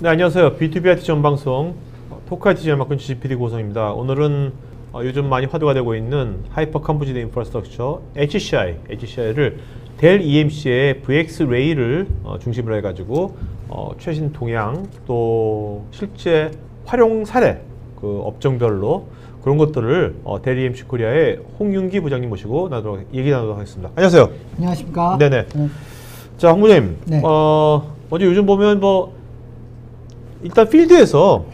네, 안녕하세요. B2B IT 전방송 토크 IT 제일 맡은 GPD 고성입니다. 오늘은 요즘 많이 화두가 되고 있는 하이퍼 컨버지드 인프라스트럭처 HCI를 델 EMC의 VxRay를 중심으로 해가지고 최신 동향 또 실제 활용 사례 그 업종별로 그런 것들을 델 EMC 코리아의 홍윤기 부장님 모시고 얘기 나누도록 하겠습니다. 안녕하세요. 안녕하십니까. 네네. 자, 홍 부장님. 네. 어제 요즘 보면 일단 필드에서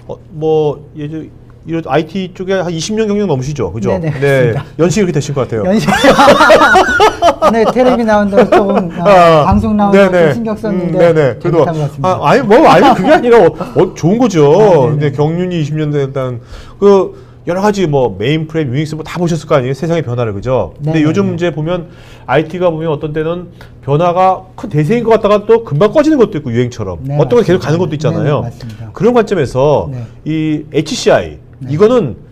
예전 이런 IT 쪽에 한 20년 경력 넘으시죠, 그죠? 네네. 네. 연식이 그렇게 되신 것 같아요. 연식. 네, 텔레비 나온다고 조금 방송 나온다고 좀 신경 썼는데. 네네. 그래도 아니 그게 아니라 좋은 거죠. 근데 경륜이 20년 됐다는 여러 가지 메인프레임, 유닉스 다 보셨을 거 아니에요? 세상의 변화를, 그죠? 근데 요즘 이제 보면 IT가 보면 어떤 때는 변화가 큰 대세인 것 같다가 또 금방 꺼지는 것도 있고 유행처럼 어떤 건 계속 가는 것도 있잖아요. 맞습니다. 그런 관점에서 이 HCI 이거는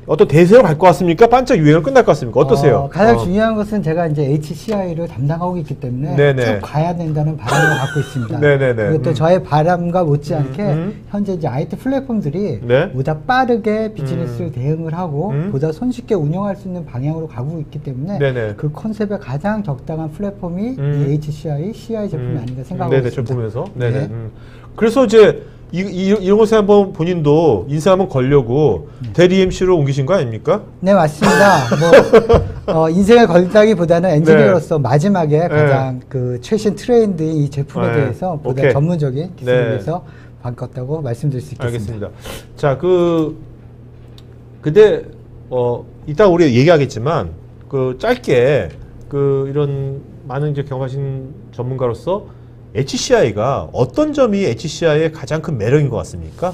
어떤 대세로 갈 것 같습니까? 반짝 유행을 끝날 것 같습니까? 어떠세요? 가장 중요한 것은 제가 이제 HCI를 담당하고 있기 때문에 쭉 가야 된다는 바람을 갖고 있습니다. 그리고 또 저의 바람과 못지않게 현재 이제 IT 플랫폼들이 보다 빠르게 비즈니스를 대응을 하고 보다 손쉽게 운영할 수 있는 방향으로 가고 있기 때문에 그 컨셉에 가장 적당한 플랫폼이 이 HCI, CI 제품이 아닌가 생각하고 있습니다. 보면서. 그래서 이제 이런 것에 한번 본인도 인생 한번 걸려고 델 EMC로 옮기신 거 아닙니까? 네, 맞습니다. 인생을 걸다기보다는 엔지니어로서 마지막에 가장 그 최신 트렌드인 이 제품에 대해서 보다 전문적인 기술에 대해서 바꿨다고 말씀드릴 수 있겠습니다. 알겠습니다. 자, 근데 이따 우리 얘기하겠지만 짧게 이런 많은 이제 경험하신 전문가로서 HCI가 어떤 점이 HCI의 가장 큰 매력인 것 같습니까?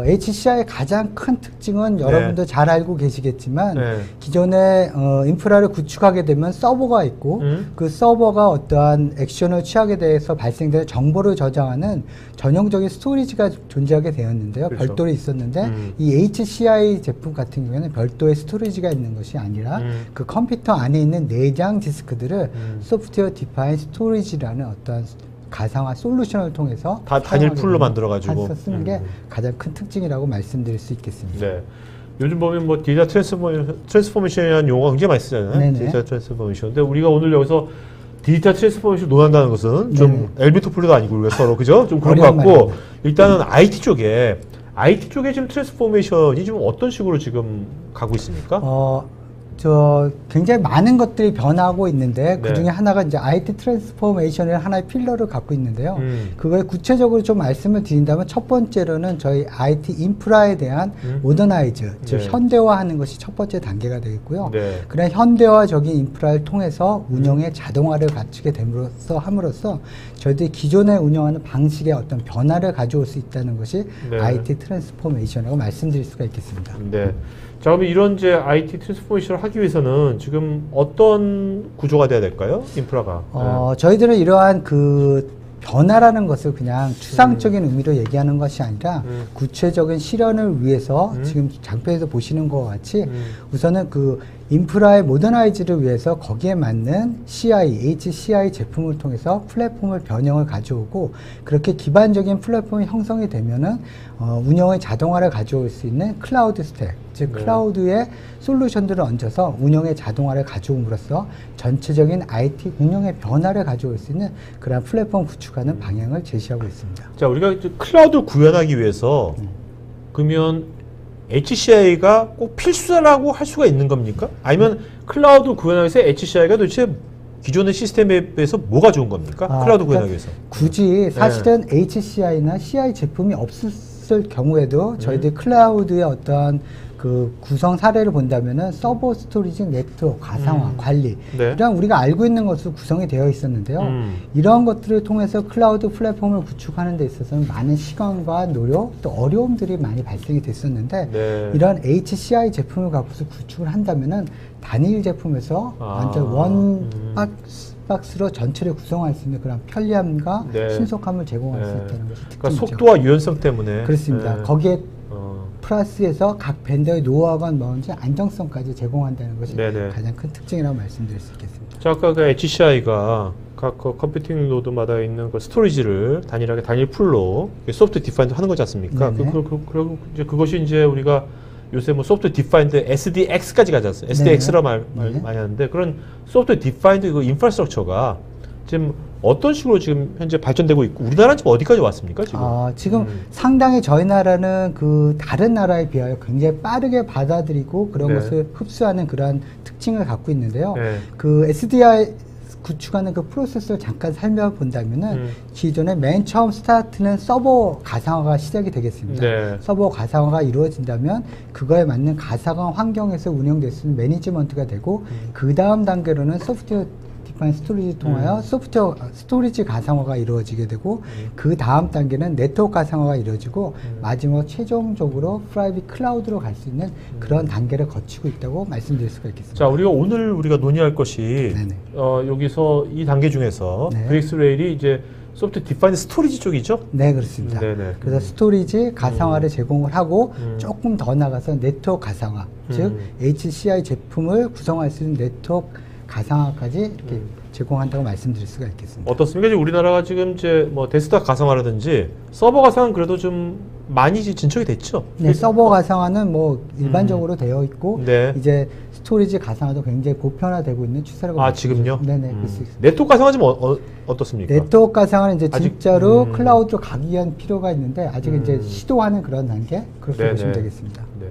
HCI의 가장 큰 특징은 여러분도 잘 알고 계시겠지만 기존에 인프라를 구축하게 되면 서버가 있고 그 서버가 어떠한 액션을 취하게 돼서 발생되는 정보를 저장하는 전용적인 스토리지가 존재하게 되었는데요. 그렇죠. 별도로 있었는데 이 HCI 제품 같은 경우에는 별도의 스토리지가 있는 것이 아니라 그 컴퓨터 안에 있는 내장 디스크들을 소프트웨어 디파인 스토리지라는 어떠한 가상화 솔루션을 통해서 단일 풀로 만들어가지고 쓰는 게 가장 큰 특징이라고 말씀드릴 수 있겠습니다. 네. 요즘 보면 디지털 트랜스포메이션이라는 용어가 굉장히 많이 쓰잖아요. 디지털 트랜스포메이션. 근데 우리가 오늘 여기서 디지털 트랜스포메이션 논한다는 것은 좀 엘비토 플리도 아니고 우리가 서로 그죠? 좀 그런 것 같고 일단은 IT 쪽에 지금 트랜스포메이션이 좀 어떤 식으로 지금 가고 있습니까? 굉장히 많은 것들이 변하고 있는데 그 중에 하나가 이제 IT 트랜스포메이션의 하나의 필러를 갖고 있는데요. 그걸 구체적으로 좀 말씀을 드린다면 첫 번째로는 저희 IT 인프라에 대한 모더나이즈, 즉 현대화하는 것이 첫 번째 단계가 되겠고요. 그런 현대화적인 인프라를 통해서 운영의 자동화를 갖추게 함으로써 저희들이 기존에 운영하는 방식의 어떤 변화를 가져올 수 있다는 것이 IT 트랜스포메이션이라고 말씀드릴 수가 있겠습니다. 자, 그러면 이런 이제 IT 트랜스포메이션을 하기 위해서는 지금 어떤 구조가 돼야 될까요? 인프라가. 저희들은 이러한 변화라는 것을 그냥 추상적인 의미로 얘기하는 것이 아니라 구체적인 실현을 위해서 지금 장표에서 보시는 것과 같이 우선은 인프라의 모더나이즈를 위해서 거기에 맞는 HCI 제품을 통해서 플랫폼을 변형을 가져오고 그렇게 기반적인 플랫폼이 형성이 되면은 운영의 자동화를 가져올 수 있는 클라우드 스택, 즉 클라우드의 솔루션들을 얹어서 운영의 자동화를 가져옴으로써 전체적인 IT 운영의 변화를 가져올 수 있는 그런 플랫폼 구축하는 방향을 제시하고 있습니다. 자, 우리가 클라우드를 구현하기 위해서 그러면 HCI가 꼭 필수라고 할 수가 있는 겁니까? 아니면 클라우드 구현하기 위해서 HCI가 도대체 기존의 시스템에 비해서 뭐가 좋은 겁니까? 클라우드 구현하기 위해서. 굳이 사실은 HCI나 CI 제품이 없을 경우에도 저희들 클라우드의 어떤 구성 사례를 본다면은 서버 스토리지 네트워크 가상화 관리 이런 우리가 알고 있는 것으로 구성이 되어 있었는데요. 이러한 것들을 통해서 클라우드 플랫폼을 구축하는 데 있어서는 많은 시간과 노력 또 어려움들이 많이 발생이 됐었는데 이런 HCI 제품을 갖고서 구축을 한다면은 단일 제품에서 완전 원 박스로 전체를 구성할 수 있는 그런 편리함과 신속함을 제공할 수 있다는 것이 특징이죠. 그러니까 속도와 유연성 때문에 그렇습니다. 거기에 플러스에서 각 벤더의 노하우가 뭔지 안정성까지 제공한다는 것이 네네. 가장 큰 특징이라고 말씀드릴 수 있겠습니다. 자, 아까 그 HCI가 각 그 컴퓨팅 노드마다 있는 그 스토리지를 단일하게 단일 풀로 소프트 디파인드 하는 거지 않습니까? 네네. 그리고 이제 그것이 이제 우리가 요새 뭐 소프트 디파인드 SDX까지 가졌어요. SDX라 네네. 많이 하는데 그런 소프트 디파인드 그 인프라스트럭처가 지금 어떤 식으로 지금 현재 발전되고 있고 우리나라는 지금 어디까지 왔습니까? 지금? 지금 상당히 저희 나라는 그 다른 나라에 비하여 굉장히 빠르게 받아들이고 그런 네. 것을 흡수하는 그러한 특징을 갖고 있는데요. 네. 그 SDI 구축하는 그 프로세스를 잠깐 살펴본다면은 기존에 맨 처음 스타트는 서버 가상화가 시작이 되겠습니다. 네. 서버 가상화가 이루어진다면 그거에 맞는 가상화 환경에서 운영될 수 있는 매니지먼트가 되고 그 다음 단계로는 소프트웨어 디파인 스토리지 통하여 스토리지 가상화가 이루어지게 되고 그 다음 단계는 네트워크 가상화가 이루어지고 마지막 최종적으로 프라이빗 클라우드로 갈 수 있는 그런 단계를 거치고 있다고 말씀드릴 수가 있겠습니다. 자, 오늘 우리가 논의할 것이 네네. 여기서 이 단계 중에서 네. 브릭스레일이 이제 소프트 디파인드 스토리지 쪽이죠? 네, 그렇습니다. 네네. 그래서 스토리지 가상화를 제공을 하고 조금 더 나가서 네트워크 가상화, 즉 HCI 제품을 구성할 수 있는 네트워크 가상화까지 이렇게 제공한다고 말씀드릴 수가 있겠습니다. 어떻습니까? 지금 우리나라가 지금 이제 뭐 데스크탑 가상화라든지 서버 가상은 그래도 좀 많이 진척이 됐죠? 네, 서버 가상화는 뭐 일반적으로 되어 있고 네. 이제 스토리지 가상화도 굉장히 보편화되고 있는 추세라고. 아, 지금요? 네네. 그럴 수 있습니다. 네트워크 가상화 지금 어떻습니까? 네트워크 가상화는 이제 아직, 진짜로 클라우드로 가기 위한 필요가 있는데 아직 이제 시도하는 그런 단계 그렇게 네네. 보시면 되겠습니다. 네.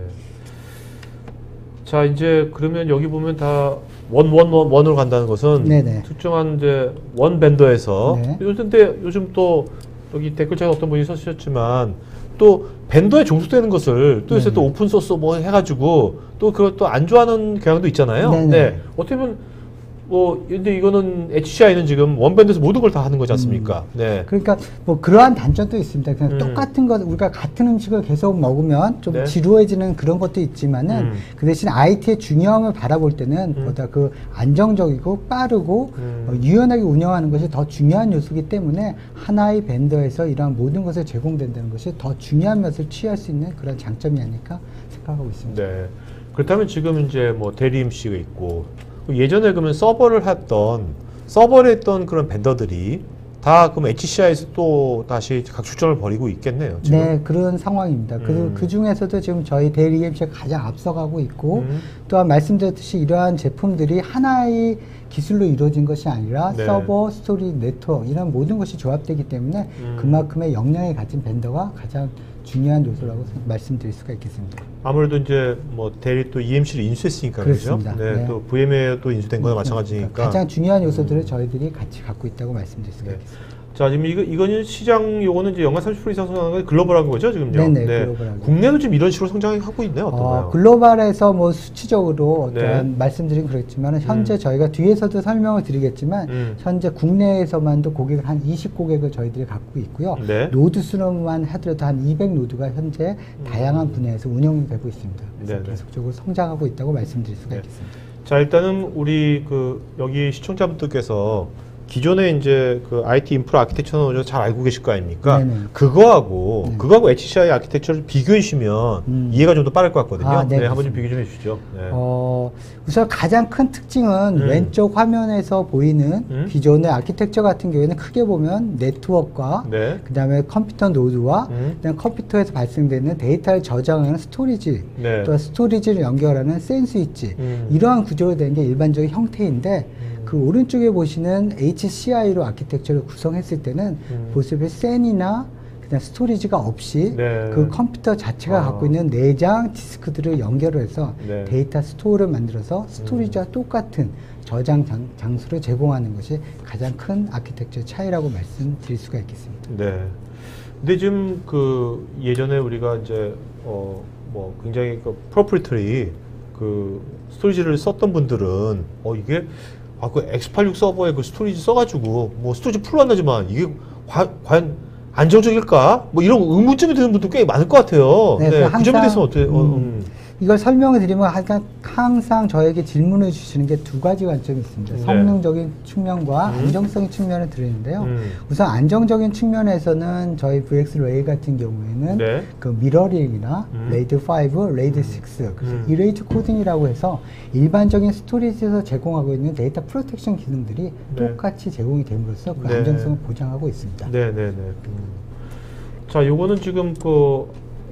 자, 이제 그러면 여기 보면 다 원으로 간다는 것은 네네. 특정한 이제 원 벤더에서 네. 요즘 또 여기 댓글창에 어떤 분이 써주셨지만 또 벤더에 종속되는 것을 또 요새 또 오픈 소스 뭐 해가지고 또 그것도 안 좋아하는 경향도 있잖아요. 네네. 네. 어떻게 보면 근데 이거는 HCI는 지금 원 벤더에서 모든 걸 다 하는 거지 않습니까? 네. 그러니까 뭐 그러한 단점도 있습니다. 그냥 음. 똑같은 것 우리가 같은 음식을 계속 먹으면 좀 네. 지루해지는 그런 것도 있지만은 그 대신 IT의 중요함을 바라볼 때는 보다 그 안정적이고 빠르고 유연하게 운영하는 것이 더 중요한 요소이기 때문에 하나의 벤더에서 이러한 모든 것을 제공된다는 것이 더 중요한 것을 취할 수 있는 그런 장점이 아닐까 생각하고 있습니다. 네. 그렇다면 지금 이제 뭐 대리 임시가 있고 예전에 그러면 서버를 했던 그런 벤더들이 다 그럼 HCI에서 또 다시 각 출전을 벌이고 있겠네요. 지금. 네, 그런 상황입니다. 그 중에서도 지금 저희 데일 EMC가 가장 앞서가고 있고 또한 말씀드렸듯이 이러한 제품들이 하나의 기술로 이루어진 것이 아니라 네. 서버, 스토리, 네트워크 이런 모든 것이 조합되기 때문에 그만큼의 역량이 가진 벤더가 가장 중요한 요소라고 말씀드릴 수가 있겠습니다. 아무래도 이제 뭐 대리 또 EMC를 인수했으니까 그렇죠. 그렇습니다. 네, 네. 또 VM에 또 인수된 거나 마찬가지니까. 가장 중요한 요소들을 저희들이 같이 갖고 있다고 말씀드릴 수가 네. 있겠습니다. 자, 지금 이거는 시장 요거는 이제 연간 30% 이상 성장하는 게 글로벌한 거죠, 지금요? 네네, 글로벌하게. 국내도 지금 이런 식으로 성장하고 있네요, 어떤가요? 글로벌에서 뭐 수치적으로 네. 어떤 말씀드린 그렇지만 현재 저희가 뒤에서도 설명을 드리겠지만 현재 국내에서만도 고객을 한 20고객을 저희들이 갖고 있고요. 네. 노드 수로만 하더라도 한 200노드가 현재 다양한 분야에서 운영이 되고 있습니다. 그래서 네네. 계속적으로 성장하고 있다고 말씀드릴 수가 네. 있겠습니다. 자, 일단은 우리 여기 시청자분들께서 기존에 이제 그 IT 인프라 아키텍처는 잘 알고 계실 거 아닙니까? 네네. 그거하고 HCI 아키텍처를 비교해 주시면 이해가 좀 더 빠를 것 같거든요. 아, 네, 한번 좀 그렇습니다. 비교 좀 해주시죠. 네. 우선 가장 큰 특징은 왼쪽 화면에서 보이는 기존의 아키텍처 같은 경우에는 크게 보면 네트워크와 네. 그 다음에 컴퓨터 노드와 그다음에 컴퓨터에서 발생되는 데이터를 저장하는 스토리지 네. 또 스토리지를 연결하는 샌스위치 이러한 구조로 된 게 일반적인 형태인데 그 오른쪽에 보시는 HCI로 아키텍처를 구성했을 때는 보시면 샌이나 그냥 스토리지가 없이 네. 그 컴퓨터 자체가 갖고 있는 내장 디스크들을 연결을 해서 네. 데이터 스토어를 만들어서 스토리지와 똑같은 저장 장소를 제공하는 것이 가장 큰 아키텍처 차이라고 말씀드릴 수가 있겠습니다. 네. 근데 지금 예전에 우리가 이제 뭐 굉장히 프로프리터리 스토리지를 썼던 분들은 이게 그 X86 서버에 그 스토리지 써가지고 뭐 스토리지 풀로 한다지만 이게 과연 안정적일까? 뭐 이런 의문점이 드는 분도 꽤 많을 것 같아요. 네, 네, 그 점에 항상, 대해서는 어때요? 이걸 설명을 드리면 항상 저에게 질문을 주시는 게 두 가지 관점이 있습니다. 네. 성능적인 측면과 안정성의 측면을 드리는데요. 우선 안정적인 측면에서는 저희 VX 레이 같은 경우에는 네. 그 미러링이나 레이드 5, 레이드 6, 그래서 이레이트 코딩이라고 해서 일반적인 스토리지에서 제공하고 있는 데이터 프로텍션 기능들이 네. 똑같이 제공이 됨으로써 그 네. 안정성을 보장하고 있습니다. 네네네. 자, 요거는 지금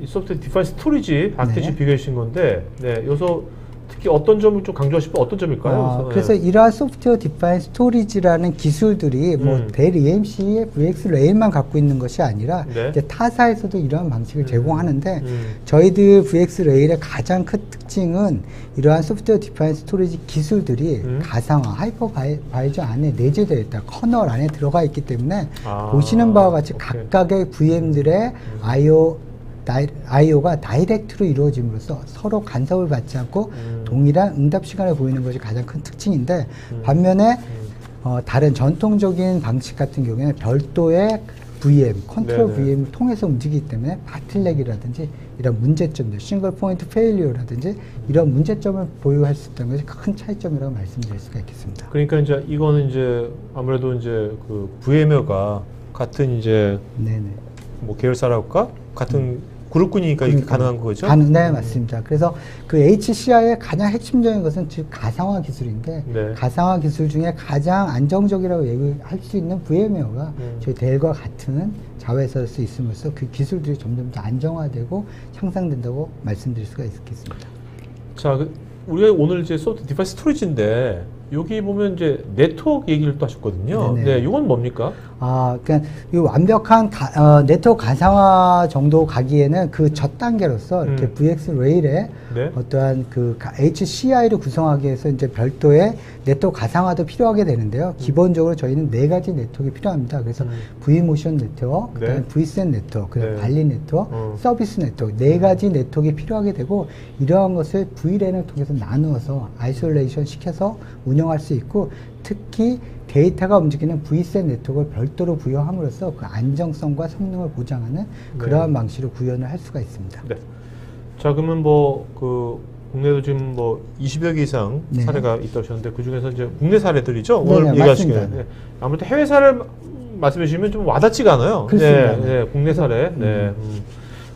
이 소프트웨어 디파인 스토리지 패키지 네. 비교해 주신 건데, 네, 여기서 특히 어떤 점을 좀 강조하시면 어떤 점일까요? 그래서 이러한 소프트웨어 디파인 스토리지라는 기술들이 뭐 델 EMC의 VX 레일만 갖고 있는 것이 아니라 네. 이제 타사에서도 이러한 방식을 제공하는데 저희들 VX 레일의 가장 큰 특징은 이러한 소프트웨어 디파인 스토리지 기술들이 가상화, 하이퍼 바이저 안에 내재되어 있다. 커널 안에 들어가 있기 때문에 보시는 바와 같이 각각의 VM들의 IO가 다이렉트로 이루어짐으로써 서로 간섭을 받지 않고 동일한 응답 시간을 보이는 것이 가장 큰 특징인데 반면에 다른 전통적인 방식 같은 경우에는 별도의 VM, 컨트롤 네네. VM을 통해서 움직이기 때문에 바틀렉이라든지 이런 문제점들, 싱글 포인트 페일리어라든지 이런 문제점을 보유할 수 있다는 것이 큰 차이점이라고 말씀드릴 수가 있겠습니다. 그러니까 이제 이거는 이제 아무래도 이제 그 VM웨어가 같은 이제 네네. 뭐 계열사랄까 같은 그룹군이니까 이렇게 가능한 거죠? 네, 맞습니다. 그래서 그 HCI의 가장 핵심적인 것은 즉 가상화 기술인데 네. 가상화 기술 중에 가장 안정적이라고 얘기할 수 있는 VM웨어가 저희 델과 같은 자회사일 수 있음으로써 그 기술들이 점점 더 안정화되고 향상된다고 말씀드릴 수가 있겠습니다. 자, 우리가 오늘 이제 소프트 디바이스 스토리지인데 여기 보면 이제 네트워크 얘기를 또 하셨거든요. 네네. 네, 이건 뭡니까? 그러니까 이 완벽한 네트워크 가상화 정도 가기에는 그 첫 단계로서 이렇게 VX 레일의 네. 어떠한 그 HCI를 구성하기 위해서 이제 별도의 네트워크 가상화도 필요하게 되는데요. 기본적으로 저희는 네 가지 네트워크가 필요합니다. 그래서 V모션 네트워크, 그다음에 네. V셋 네트워크, 그다음에 네. 발리 네트워크, 서비스 네트워크 네 가지 네트워크가 필요하게 되고 이러한 것을 VLAN을 통해서 나누어서 아이솔레이션 시켜서 운영할 수 있고 특히 데이터가 움직이는 V셋 네트워크를 별도로 부여함으로써 그 안정성과 성능을 보장하는 그러한 방식으로 구현을 할 수가 있습니다. 네. 자, 그러면 국내도 지금 20여 개 이상 네. 사례가 있다고 하셨는데 그 중에서 이제 국내 사례들이죠? 네, 오늘 네, 얘기하시기에. 맞습니다. 네. 아무래도 해외 사례를 말씀해 주시면 좀 와닿지가 않아요. 그렇습니다. 네, 네, 국내 사례. 네.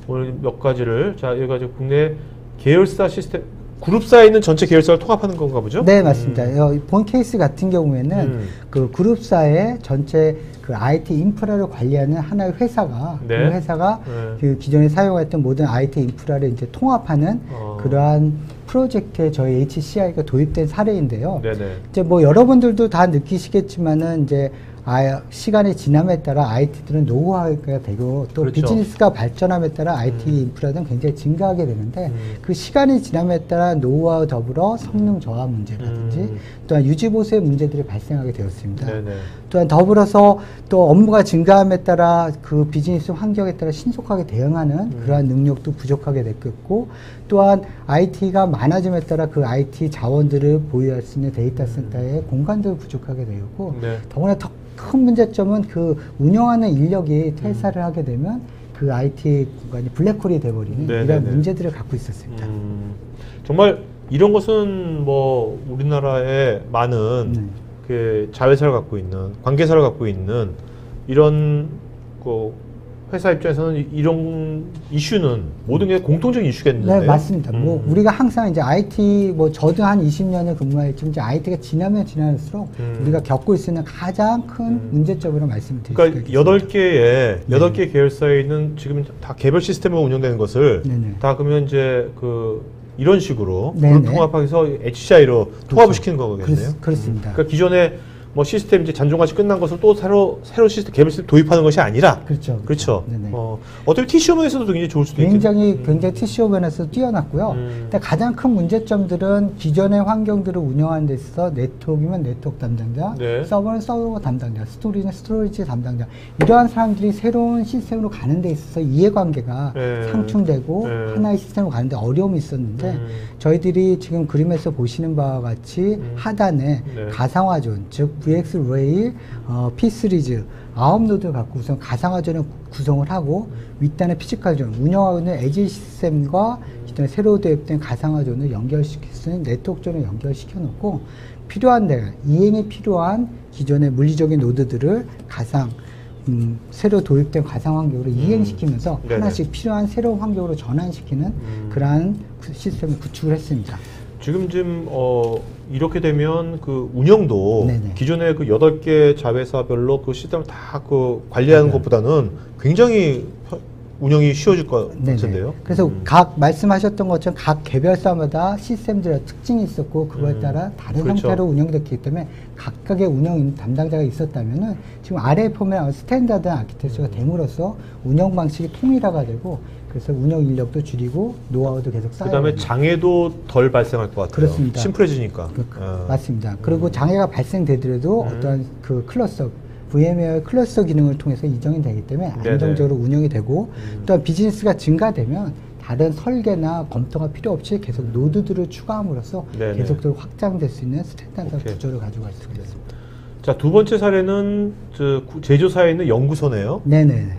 오늘 몇 가지를 여기 가지고 국내 계열사 시스템 그룹사에 있는 전체 계열사를 통합하는 건가 보죠? 네, 맞습니다. 본 케이스 같은 경우에는 그 그룹사의 전체 그 IT 인프라를 관리하는 하나의 회사가 네. 그 회사가 그 기존에 사용했던 모든 IT 인프라를 이제 통합하는 그러한 프로젝트에 저희 HCI가 도입된 사례인데요. 네네. 이제 여러분들도 다 느끼시겠지만은 이제 시간이 지남에 따라 IT들은 노후화가 되고 또 그렇죠. 비즈니스가 발전함에 따라 IT 인프라는 굉장히 증가하게 되는데 그 시간이 지남에 따라 노후화와 더불어 성능 저하 문제라든지 또한 유지보수의 문제들이 발생하게 되었습니다. 네네. 또한 더불어서 또 업무가 증가함에 따라 그 비즈니스 환경에 따라 신속하게 대응하는 그러한 능력도 부족하게 됐고 또한 IT가 많아짐에 따라 그 IT 자원들을 보유할 수 있는 데이터 센터의 공간도 부족하게 되었고 네. 더구나 더 큰 문제점은 그 운영하는 인력이 퇴사를 하게 되면 그 IT 공간이 블랙홀이 돼버리는 네네네. 이런 문제들을 갖고 있었습니다. 정말 이런 것은 우리나라에 많은 그 자회사를 갖고 있는 관계사를 갖고 있는 이런 회사 입장에서는 이런 이슈는 모든 게 공통적인 이슈겠는데. 네, 맞습니다. 우리가 항상 이제 IT, 저도 한 20년을 근무했지만 이제 IT가 지나면 지날수록 우리가 겪고 있는 가장 큰 문제점으로 말씀을 드릴 수가 있습니다. 그러니까 8개 계열사에 있는 지금 다 개별 시스템으로 운영되는 것을 네네. 다 그러면 이제 이런 식으로 네네. 통합해서 HCI로 통합을 시키는 거겠네요. 그렇습니다. 그러니까 기존에 시스템 이제 잔존같이 끝난 것을 또 새로 시스템 개별 시스템 도입하는 것이 아니라 그렇죠. 네네. 어떻게 TCO면에서도 굉장히 좋을 수도 있겠네요. 굉장히 TCO 면에서 뛰어났고요. 근데 가장 큰 문제점들은 기존의 환경들을 운영하는 데 있어서 네트워크면 네트워크 담당자, 네. 서버는 서버 담당자, 스토리는 스토리지 담당자 이러한 사람들이 새로운 시스템으로 가는 데 있어서 이해관계가 네. 상충되고 네. 하나의 시스템으로 가는데 어려움이 있었는데 저희들이 지금 그림에서 보시는 바와 같이 하단에 네. 가상화존, 즉 VX 레일 P 시리즈 9노드를 갖고 우선 가상화전을 구성을 하고 윗단에 피지컬전 운영하고 있는 에지 시스템과 기존에 새로 도입된 가상화전을 연결시킬 수 있는 네트워크전을 연결시켜 놓고 필요한 데 이행이 필요한 기존의 물리적인 노드들을 새로 도입된 가상 환경으로 이행시키면서 네네. 하나씩 필요한 새로운 환경으로 전환시키는 그러한 시스템을 구축을 했습니다. 지금 이렇게 되면 그 운영도 네네. 기존의 그 8개 자회사별로 그 시스템을 다 그 관리하는 것보다는 굉장히 운영이 쉬워질 것 같은데요. 그래서 각 말씀하셨던 것처럼 각 개별사마다 시스템들의 특징이 있었고 그거에 따라 다른 그렇죠. 형태로 운영됐기 때문에 각각의 운영 담당자가 있었다면은 지금 아래에 보면 스탠다드 아키텍처가 됨으로써 운영 방식이 통일화가 되고 그래서 운영 인력도 줄이고 노하우도 계속 쌓여요. 그다음에 장애도 덜 발생할 것 같아요. 그렇습니다. 심플해지니까. 맞습니다. 그리고 장애가 발생되더라도 어떤 그 클러스터 VMware 클러스터 기능을 통해서 이정이 되기 때문에 네네. 안정적으로 운영이 되고 또한 비즈니스가 증가되면 다른 설계나 검토가 필요 없이 계속 노드들을 추가함으로써 네네. 계속적으로 확장될 수 있는 스탠다드 오케이. 구조를 가져갈 수가 있습니다. 자, 두 번째 사례는 제조사에 있는 연구소네요. 네네.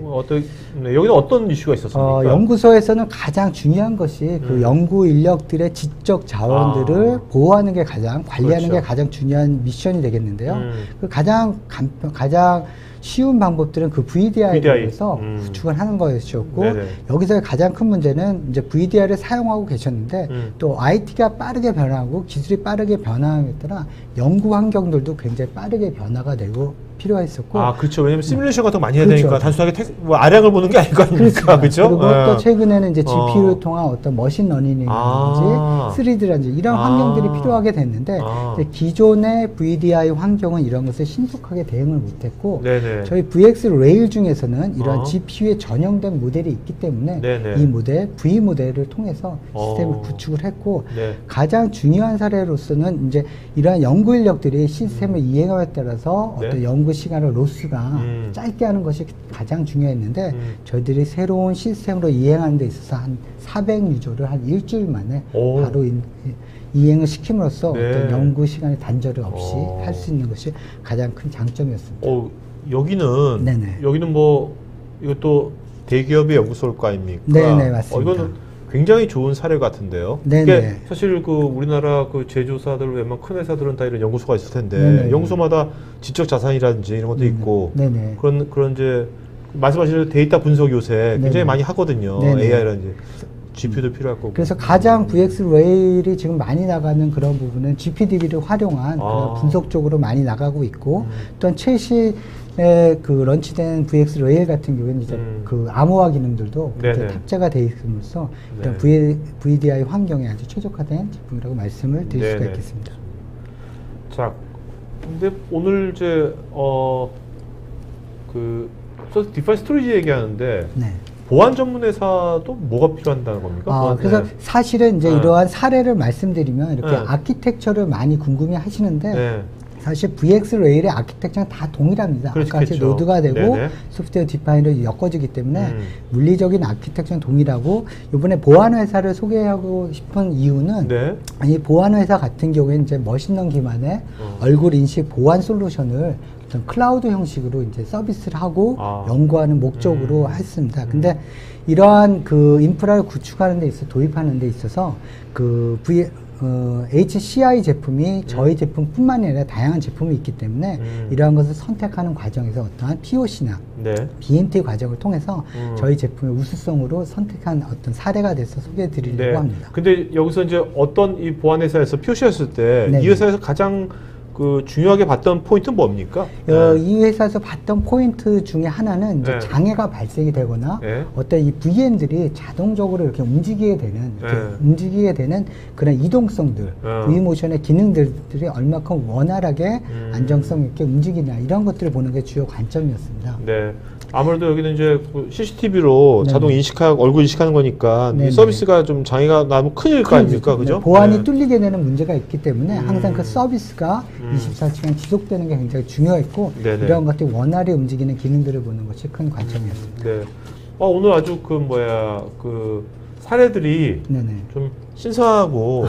여기는 어떤 이슈가 있었습니까? 연구소에서는 가장 중요한 것이 그 연구 인력들의 지적 자원들을 보호하는 게 가장 관리하는 그렇죠. 게 가장 중요한 미션이 되겠는데요. 그 가장 쉬운 방법들은 그 VDI에서 구축을 하는 것이었고 네네. 여기서 가장 큰 문제는 이제 VDI를 사용하고 계셨는데 또 IT가 빠르게 변하고 기술이 빠르게 변화함에 따라 연구 환경들도 굉장히 빠르게 변화가 되고 필요했었고 그렇죠. 왜냐면 시뮬레이션 같은 거 많이 해야 그렇죠. 되니까 단순하게 아량을 보는 게 아닐 거 아닙니까? 그렇죠? 그리고 또 최근에는 이제 GPU를 통한 어떤 머신러닝이라든지 3D라든지 이런 환경들이 필요하게 됐는데 이제 기존의 VDI 환경은 이런 것을 신속하게 대응을 못했고 네네. 저희 VX 레일 중에서는 이런 GPU에 전용된 모델이 있기 때문에 네네. 이 모델, V 모델을 통해서 시스템을 구축을 했고 네. 가장 중요한 사례로서는 이제 이러한 연구 인력들이 시스템을 이행함에 따라서 네. 어떤 연구 시간을 로스가 짧게 하는 것이 가장 중요했는데 저희들이 새로운 시스템으로 이행하는 데 있어서 한 400유저를 한 일주일 만에 바로 이행을 시킴으로써 네. 어떤 연구 시간의 단절이 없이 할 수 있는 것이 가장 큰 장점이었습니다. 여기는 뭐 이것도 대기업의 연구소일 거 아닙니까? 네네, 맞습니다. 이거는 굉장히 좋은 사례 같은데요. 네네. 이게 사실 그 우리나라 그 제조사들 웬만한 큰 회사들은 다 이런 연구소가 있을 텐데 네네. 연구소마다 지적 자산이라든지 이런 것도 있고 네네. 그런 이제 말씀하신 데이터 분석 요새 굉장히 네네. 많이 하거든요. 네네. AI라든지 GPU도 필요할 거고. 그래서 가장 VX 레일이 지금 많이 나가는 그런 부분은 GPDB를 활용한 그런 분석 쪽으로 많이 나가고 있고 또한 최신에 그 런치된 VX 레일 같은 경우에는 이제 그 암호화 기능들도 탑재가 되어 있음으로써 일단 VDI 환경에 아주 최적화된 제품이라고 말씀을 드릴 수가 있겠습니다. 자, 근데 오늘 이제 디파이 스토리지 얘기하는데 보안 전문 회사도 뭐가 필요한다는 겁니까? 그래서 사실은 이제 이러한 사례를 말씀드리면 이렇게 아키텍처를 많이 궁금해 하시는데 사실 VX 레일의 아키텍처는 다 동일합니다. 아까 같이 노드가 되고 소프트웨어 디파인으로 엮어지기 때문에 물리적인 아키텍처는 동일하고 이번에 보안 회사를 소개하고 싶은 이유는 이 보안 회사 같은 경우에는 이제 머신런 기반의 얼굴 인식 보안 솔루션을 어떤 클라우드 형식으로 이제 서비스를 하고 연구하는 목적으로 했습니다. 근데 이러한 그 인프라를 구축하는 데 있어 도입하는 데 있어서 그 HCI 제품이 저희 제품뿐만 아니라 다양한 제품이 있기 때문에 이러한 것을 선택하는 과정에서 어떠한 POC나 BMT 과정을 통해서 저희 제품의 우수성으로 선택한 어떤 사례가 돼서 소개해 드리려고 합니다. 근데 여기서 이제 어떤 이 보안 회사에서 POC였을 때 이 회사에서 가장 그 중요하게 봤던 포인트는 뭡니까? 이 회사에서 봤던 포인트 중에 하나는 이제 장애가 발생이 되거나 어떤 이 VM들이 자동적으로 이렇게 움직이게 되는 그런 이동성들, V모션의 기능들이 얼마큼 원활하게 안정성 있게 움직이나 이런 것들을 보는 게 주요 관점이었습니다. 네. 아무래도 여기는 이제 CCTV로 자동 인식하고 얼굴 인식하는 거니까 이 서비스가 좀 장애가 나면 큰일 거 아닙니까? 그죠? 보안이 뚫리게 되는 문제가 있기 때문에 항상 그 서비스가 24시간 지속되는 게 굉장히 중요했고 이런 것들이 원활히 움직이는 기능들을 보는 것이 큰 관점이었습니다. 오늘 아주 사례들이 좀 신선하고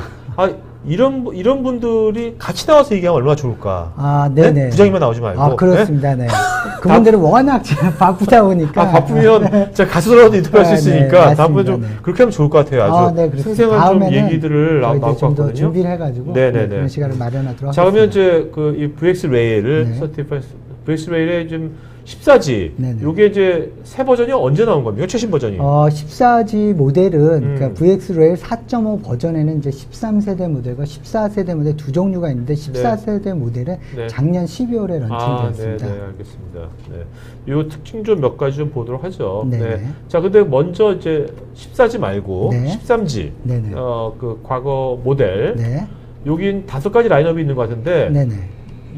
이런 분들이 같이 나와서 얘기하면 얼마나 좋을까. 아, 네네. 부장님만 나오지 말고. 아, 그렇습니다. 네. 그분들은 워낙 바쁘다 보니까. 바쁘면 제가 가수들하고도 인터뷰할 수 있으니까 다음번에 좀 그렇게 하면 좋을 것 같아요. 아주 네, 생생한 좀 얘기들을 나올 것 좀 더 같거든요. 준비를 해가지고 그런 시간을 마련하도록 자, 하겠습니다. 그러면 이제 이 VX 레일을 VX 레일의 좀 14G 요게 이제 새 버전이 언제 나온 겁니까? 최신 버전이? 14G 모델은 그러니까 VX 레일 4.5 버전에는 이제 13세대 모델과 14세대 모델 두 종류가 있는데 14세대 모델은 작년 12월에 런칭되었습니다. 네, 알겠습니다. 네. 요 특징 좀 몇 가지 좀 보도록 하죠. 네. 자, 근데 먼저 이제 14G 말고 13G 그 과거 모델 여긴 5가지 라인업이 있는 것 같은데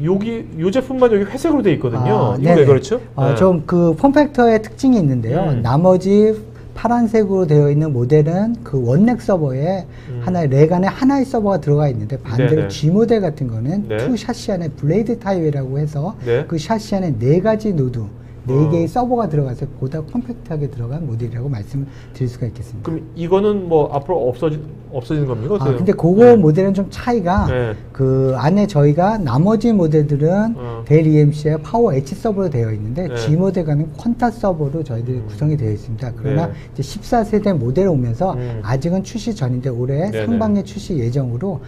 요 제품만 여기 회색으로 되어 있거든요. 이거 왜 그렇죠? 좀 그 폼팩터의 특징이 있는데요. 나머지 파란색으로 되어 있는 모델은 그 원넥 서버에 하나의 렉 안에 하나의 서버가 들어가 있는데 반대로 G 모델 같은 거는 투 샤시 안에 블레이드 타입이라고 해서 그 샤시 안에 4가지 노드 4개의 서버가 들어가서 보다 컴팩트하게 들어간 모델이라고 말씀을 드릴 수가 있겠습니다. 그럼 이거는 뭐 앞으로 없어지는 겁니까? 어때요? 근데 그거 모델은 좀 차이가 그 안에 저희가 나머지 모델들은 델 EMC의 파워 H 서버로 되어 있는데 G 모델 가는 퀀타 서버로 저희들이 구성이 되어 있습니다. 그러나 이제 14세대 모델 오면서 아직은 출시 전인데 올해 상반기에 출시 예정으로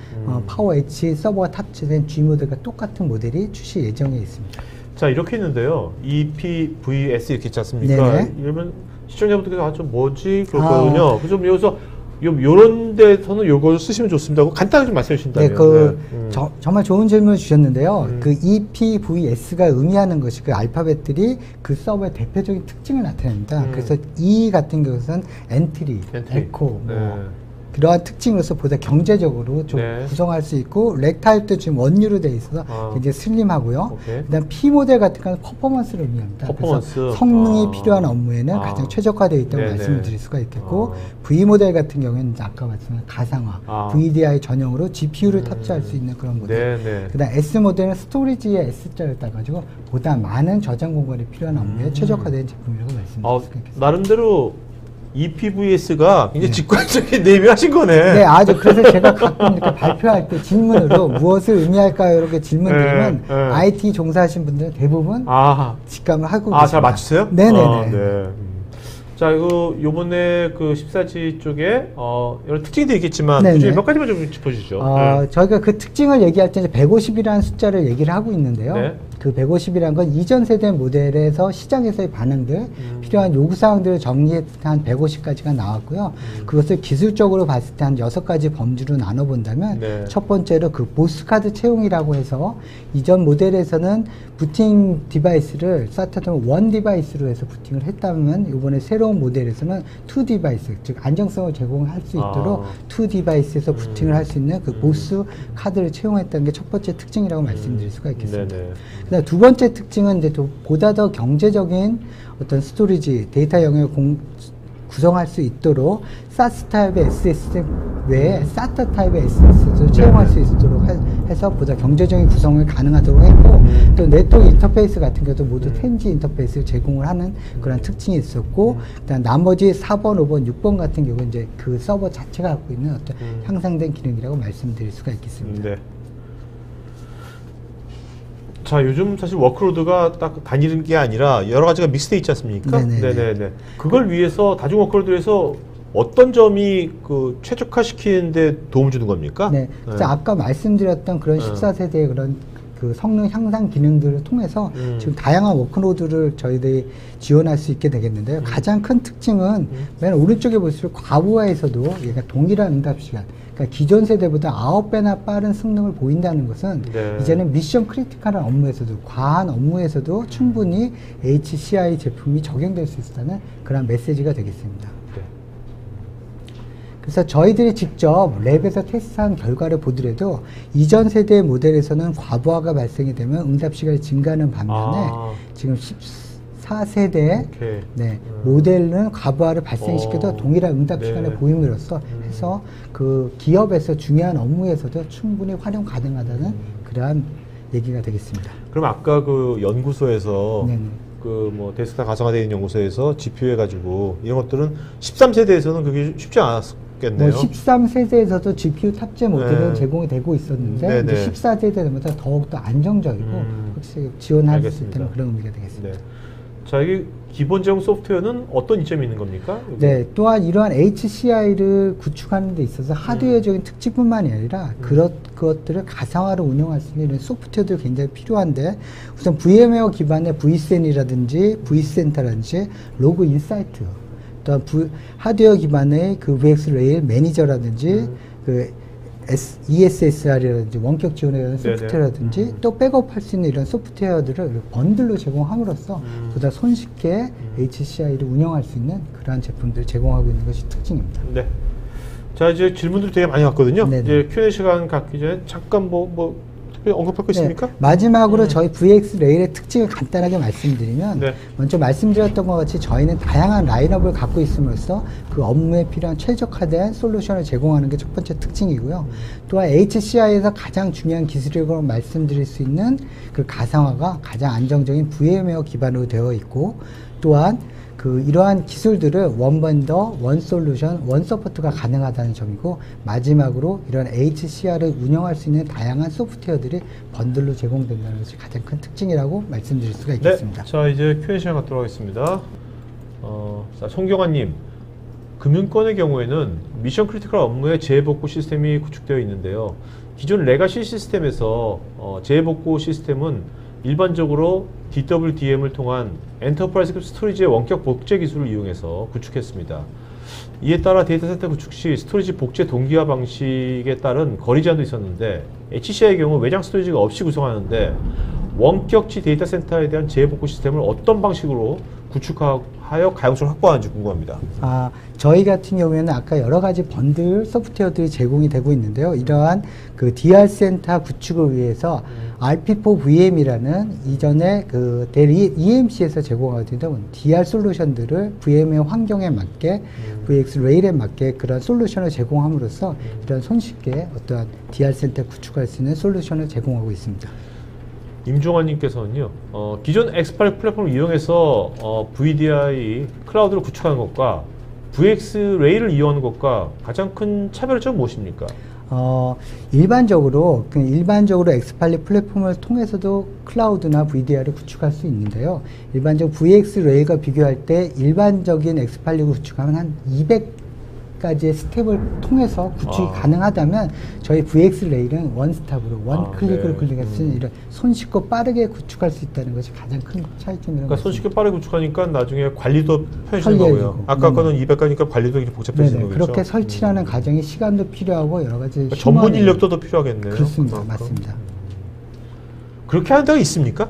파워 H 서버가 탑재된 G 모델과 똑같은 모델이 출시 예정에 있습니다. 자, 이렇게 있는데요. EPVS 이렇게 있지 않습니까? 이러면 시청자분들께서 좀 뭐지? 그렇거든요. 좀 여기서 요런 데서는 요걸 쓰시면 좋습니다 하고 간단하게 좀 말씀해 주신다면. 정말 좋은 질문을 주셨는데요. 그 EPVS가 의미하는 것이 그 알파벳들이 그 서버의 대표적인 특징을 나타냅니다. 그래서 E 같은 경우는 엔트리, 에코, 그러한 특징으로서 보다 경제적으로 좀 구성할 수 있고 렉 타입도 지금 원유로 되어 있어서 굉장히 슬림하고요. 그다음 P 모델 같은 경우는 퍼포먼스를 의미합니다. 그래서 성능이 필요한 업무에는 가장 최적화되어 있다고 말씀을 드릴 수가 있겠고 V 모델 같은 경우에는 아까 말씀한 가상화, VDI 전용으로 GPU를 탑재할 수 있는 그런 모델. 그다음 S 모델은 스토리지에 S자를 따가지고 보다 많은 저장 공간이 필요한 업무에 최적화된 제품이라고 말씀드릴 수가 있겠습니다. 나름대로 EPVS가 굉장히 직관적인 네임을 하신 거네. 네, 아주 그래서 제가 가끔 이렇게 발표할 때 질문으로 무엇을 의미할까요? 이렇게 질문 드리면 IT 종사하신 분들은 대부분 직감을 하고 계십니다. 잘 맞추세요? 네네네. 자, 요번에 그 14G 쪽에 여러 특징도 있겠지만 그 중에 몇 가지만 좀 짚어주시죠. 저희가 그 특징을 얘기할 때 150이라는 숫자를 얘기를 하고 있는데요. 그 150이라는 건 이전 세대 모델에서 시장에서의 반응들, 필요한 요구사항들을 정리한 150까지가 나왔고요. 그것을 기술적으로 봤을 때 한 6가지 범주로 나눠본다면 첫 번째로 그 보스카드 채용이라고 해서 이전 모델에서는 부팅 디바이스를 SATA 원 디바이스로 해서 부팅을 했다면 이번에 새로운 모델에서는 투 디바이스, 즉 안정성을 제공할 수 있도록 투 디바이스에서 부팅을 할 수 있는 그 보스 카드를 채용했다는 게 첫 번째 특징이라고 말씀드릴 수가 있겠습니다. 그다음 두 번째 특징은 이제 또 보다 더 경제적인 어떤 스토리지, 데이터 영역을 구성할 수 있도록 SAS 타입의 SSD 외에 SATA 타입의 SSD도 채용할 수 있도록 해서 보다 경제적인 구성을 가능하도록 했고 또 네트워크 인터페이스 같은 경우도 모두 10G 인터페이스를 제공을 하는 그런 특징이 있었고 그다음 나머지 4번, 5번, 6번 같은 경우는 이제 그 서버 자체가 갖고 있는 어떤 향상된 기능이라고 말씀드릴 수가 있겠습니다. 자, 요즘 사실 워크로드가 딱 단일한 게 아니라 여러 가지가 믹스되어 있지 않습니까? 네네네. 그걸 위해서 다중 워크로드에서 어떤 점이 그 최적화시키는데 도움을 주는 겁니까? 그래서 아까 말씀드렸던 그런 14세대의 그런 그 성능 향상 기능들을 통해서 지금 다양한 워크로드를 저희들이 지원할 수 있게 되겠는데요. 가장 큰 특징은 맨 오른쪽에 보시면 과부하에서도 얘가 동일한 응답 시간, 그러니까 기존 세대보다 9배나 빠른 성능을 보인다는 것은 이제는 미션 크리티컬한 업무에서도 과한 업무에서도 충분히 HCI 제품이 적용될 수 있다는 그런 메시지가 되겠습니다. 그래서 저희들이 직접 랩에서 테스트한 결과를 보더라도 이전 세대 모델에서는 과부하가 발생이 되면 응답 시간이 증가하는 반면에 지금 14세대 모델은 과부하를 발생시켜도 동일한 응답 시간을 보임으로써 해서 그 기업에서 중요한 업무에서도 충분히 활용 가능하다는 그러한 얘기가 되겠습니다. 그럼 아까 그 연구소에서 그 뭐 데스크탑 가상화되어 있는 연구소에서 GPU 해가지고 이런 것들은 13세대에서는 그게 쉽지 뭐 13세대에서도 GPU 탑재 모델은 네. 제공이 되고 있었는데 네네. 이제 14세대 되면서 더욱더 안정적이고 확실히 지원할 수 있다는 그런 의미가 되겠습니다. 네. 자, 이게 기본 제공 소프트웨어는 어떤 이점이 있는 겁니까? 여기? 네, 또한 이러한 HCI를 구축하는 데 있어서 하드웨어적인 특징뿐만이 아니라 그것들을 가상화로 운영할 수 있는 이런 소프트웨어도 굉장히 필요한데 우선 VM웨어 기반의 vSAN이라든지 vCenter라든지 로그 인사이트 또한 하드웨어 기반의 그 VX 레일 매니저라든지 그 ESSR이라든지 원격 지원에 대한 소프트웨어라든지 또 백업할 수 있는 이런 소프트웨어들을 번들로 제공함으로써 보다 손쉽게 HCI를 운영할 수 있는 그러한 제품들을 제공하고 있는 것이 특징입니다. 네. 자, 이제 질문들이 되게 많이 왔거든요. 네네. 이제 Q&A 시간 갖기 전에 잠깐 특별히 언급할 거 있습니까? 마지막으로 저희 VX 레일의 특징을 간단하게 말씀드리면 먼저 말씀드렸던 것 같이 저희는 다양한 라인업을 갖고 있음으로써 그 업무에 필요한 최적화된 솔루션을 제공하는 게 첫 번째 특징이고요. 또한 HCI에서 가장 중요한 기술이라고 말씀드릴 수 있는 그 가상화가 가장 안정적인 VM웨어 기반으로 되어 있고 또한 이러한 기술들을 원 vendor, 원 솔루션, 원 서포트가 가능하다는 점이고 마지막으로 이런 HCR을 운영할 수 있는 다양한 소프트웨어들이 번들로 제공된다는 것이 가장 큰 특징이라고 말씀드릴 수가 있겠습니다. 네. 자, 이제 Q&A 시간 갖도록 하겠습니다. 자, 송경환님, 금융권의 경우에는 미션 크리티컬 업무의 재복구 시스템이 구축되어 있는데요. 기존 레가시 시스템에서 재복구 시스템은 일반적으로 DWDM을 통한 엔터프라이즈급 스토리지의 원격 복제 기술을 이용해서 구축했습니다. 이에 따라 데이터 센터 구축 시 스토리지 복제 동기화 방식에 따른 거리 제한도 있었는데 HCI의 경우 외장 스토리지가 없이 구성하는데 원격지 데이터 센터에 대한 재복구 시스템을 어떤 방식으로 구축하여 가용성을 확보하는지 궁금합니다. 저희 같은 경우에는 아까 여러 가지 번들 소프트웨어들이 제공이 되고 있는데요. 이러한 그 DR 센터 구축을 위해서 RP4VM이라는 이전에 그 델 EMC에서 제공하던 DR 솔루션들을 VM의 환경에 맞게 VX 레일에 맞게 그런 솔루션을 제공함으로써 이런 손쉽게 어떠한 DR 센터 구축할 수 있는 솔루션을 제공하고 있습니다. 임종환님께서는요, 기존 X8 플랫폼을 이용해서 VDI 클라우드를 구축하는 것과 VX 레일을 이용하는 것과 가장 큰 차별점은 무엇입니까? 일반적으로 X8 플랫폼을 통해서도 클라우드나 VDI를 구축할 수 있는데요. 일반적으로 VX 레일과 비교할 때 일반적인 X8을 구축하면 한 200가지의 스텝을 통해서 구축이 가능하다면 저희 VX 레일은 원스톱으로 원클릭으로 클릭할 수 있는 이런 손쉽고 빠르게 구축할 수 있다는 것이 가장 큰 차이점이라고. 그러니까 손쉽게 빠르게 구축하니까 나중에 관리도 편해지는 거고요. 아까 거는 200가니까 관리도 이렇게 복잡해지는 거겠죠. 그렇게 설치하는 과정이 시간도 필요하고 여러 가지 그러니까 전문 인력도 더 필요하겠네요. 그렇습니다. 맞습니다. 그렇게 하는 데가 있습니까?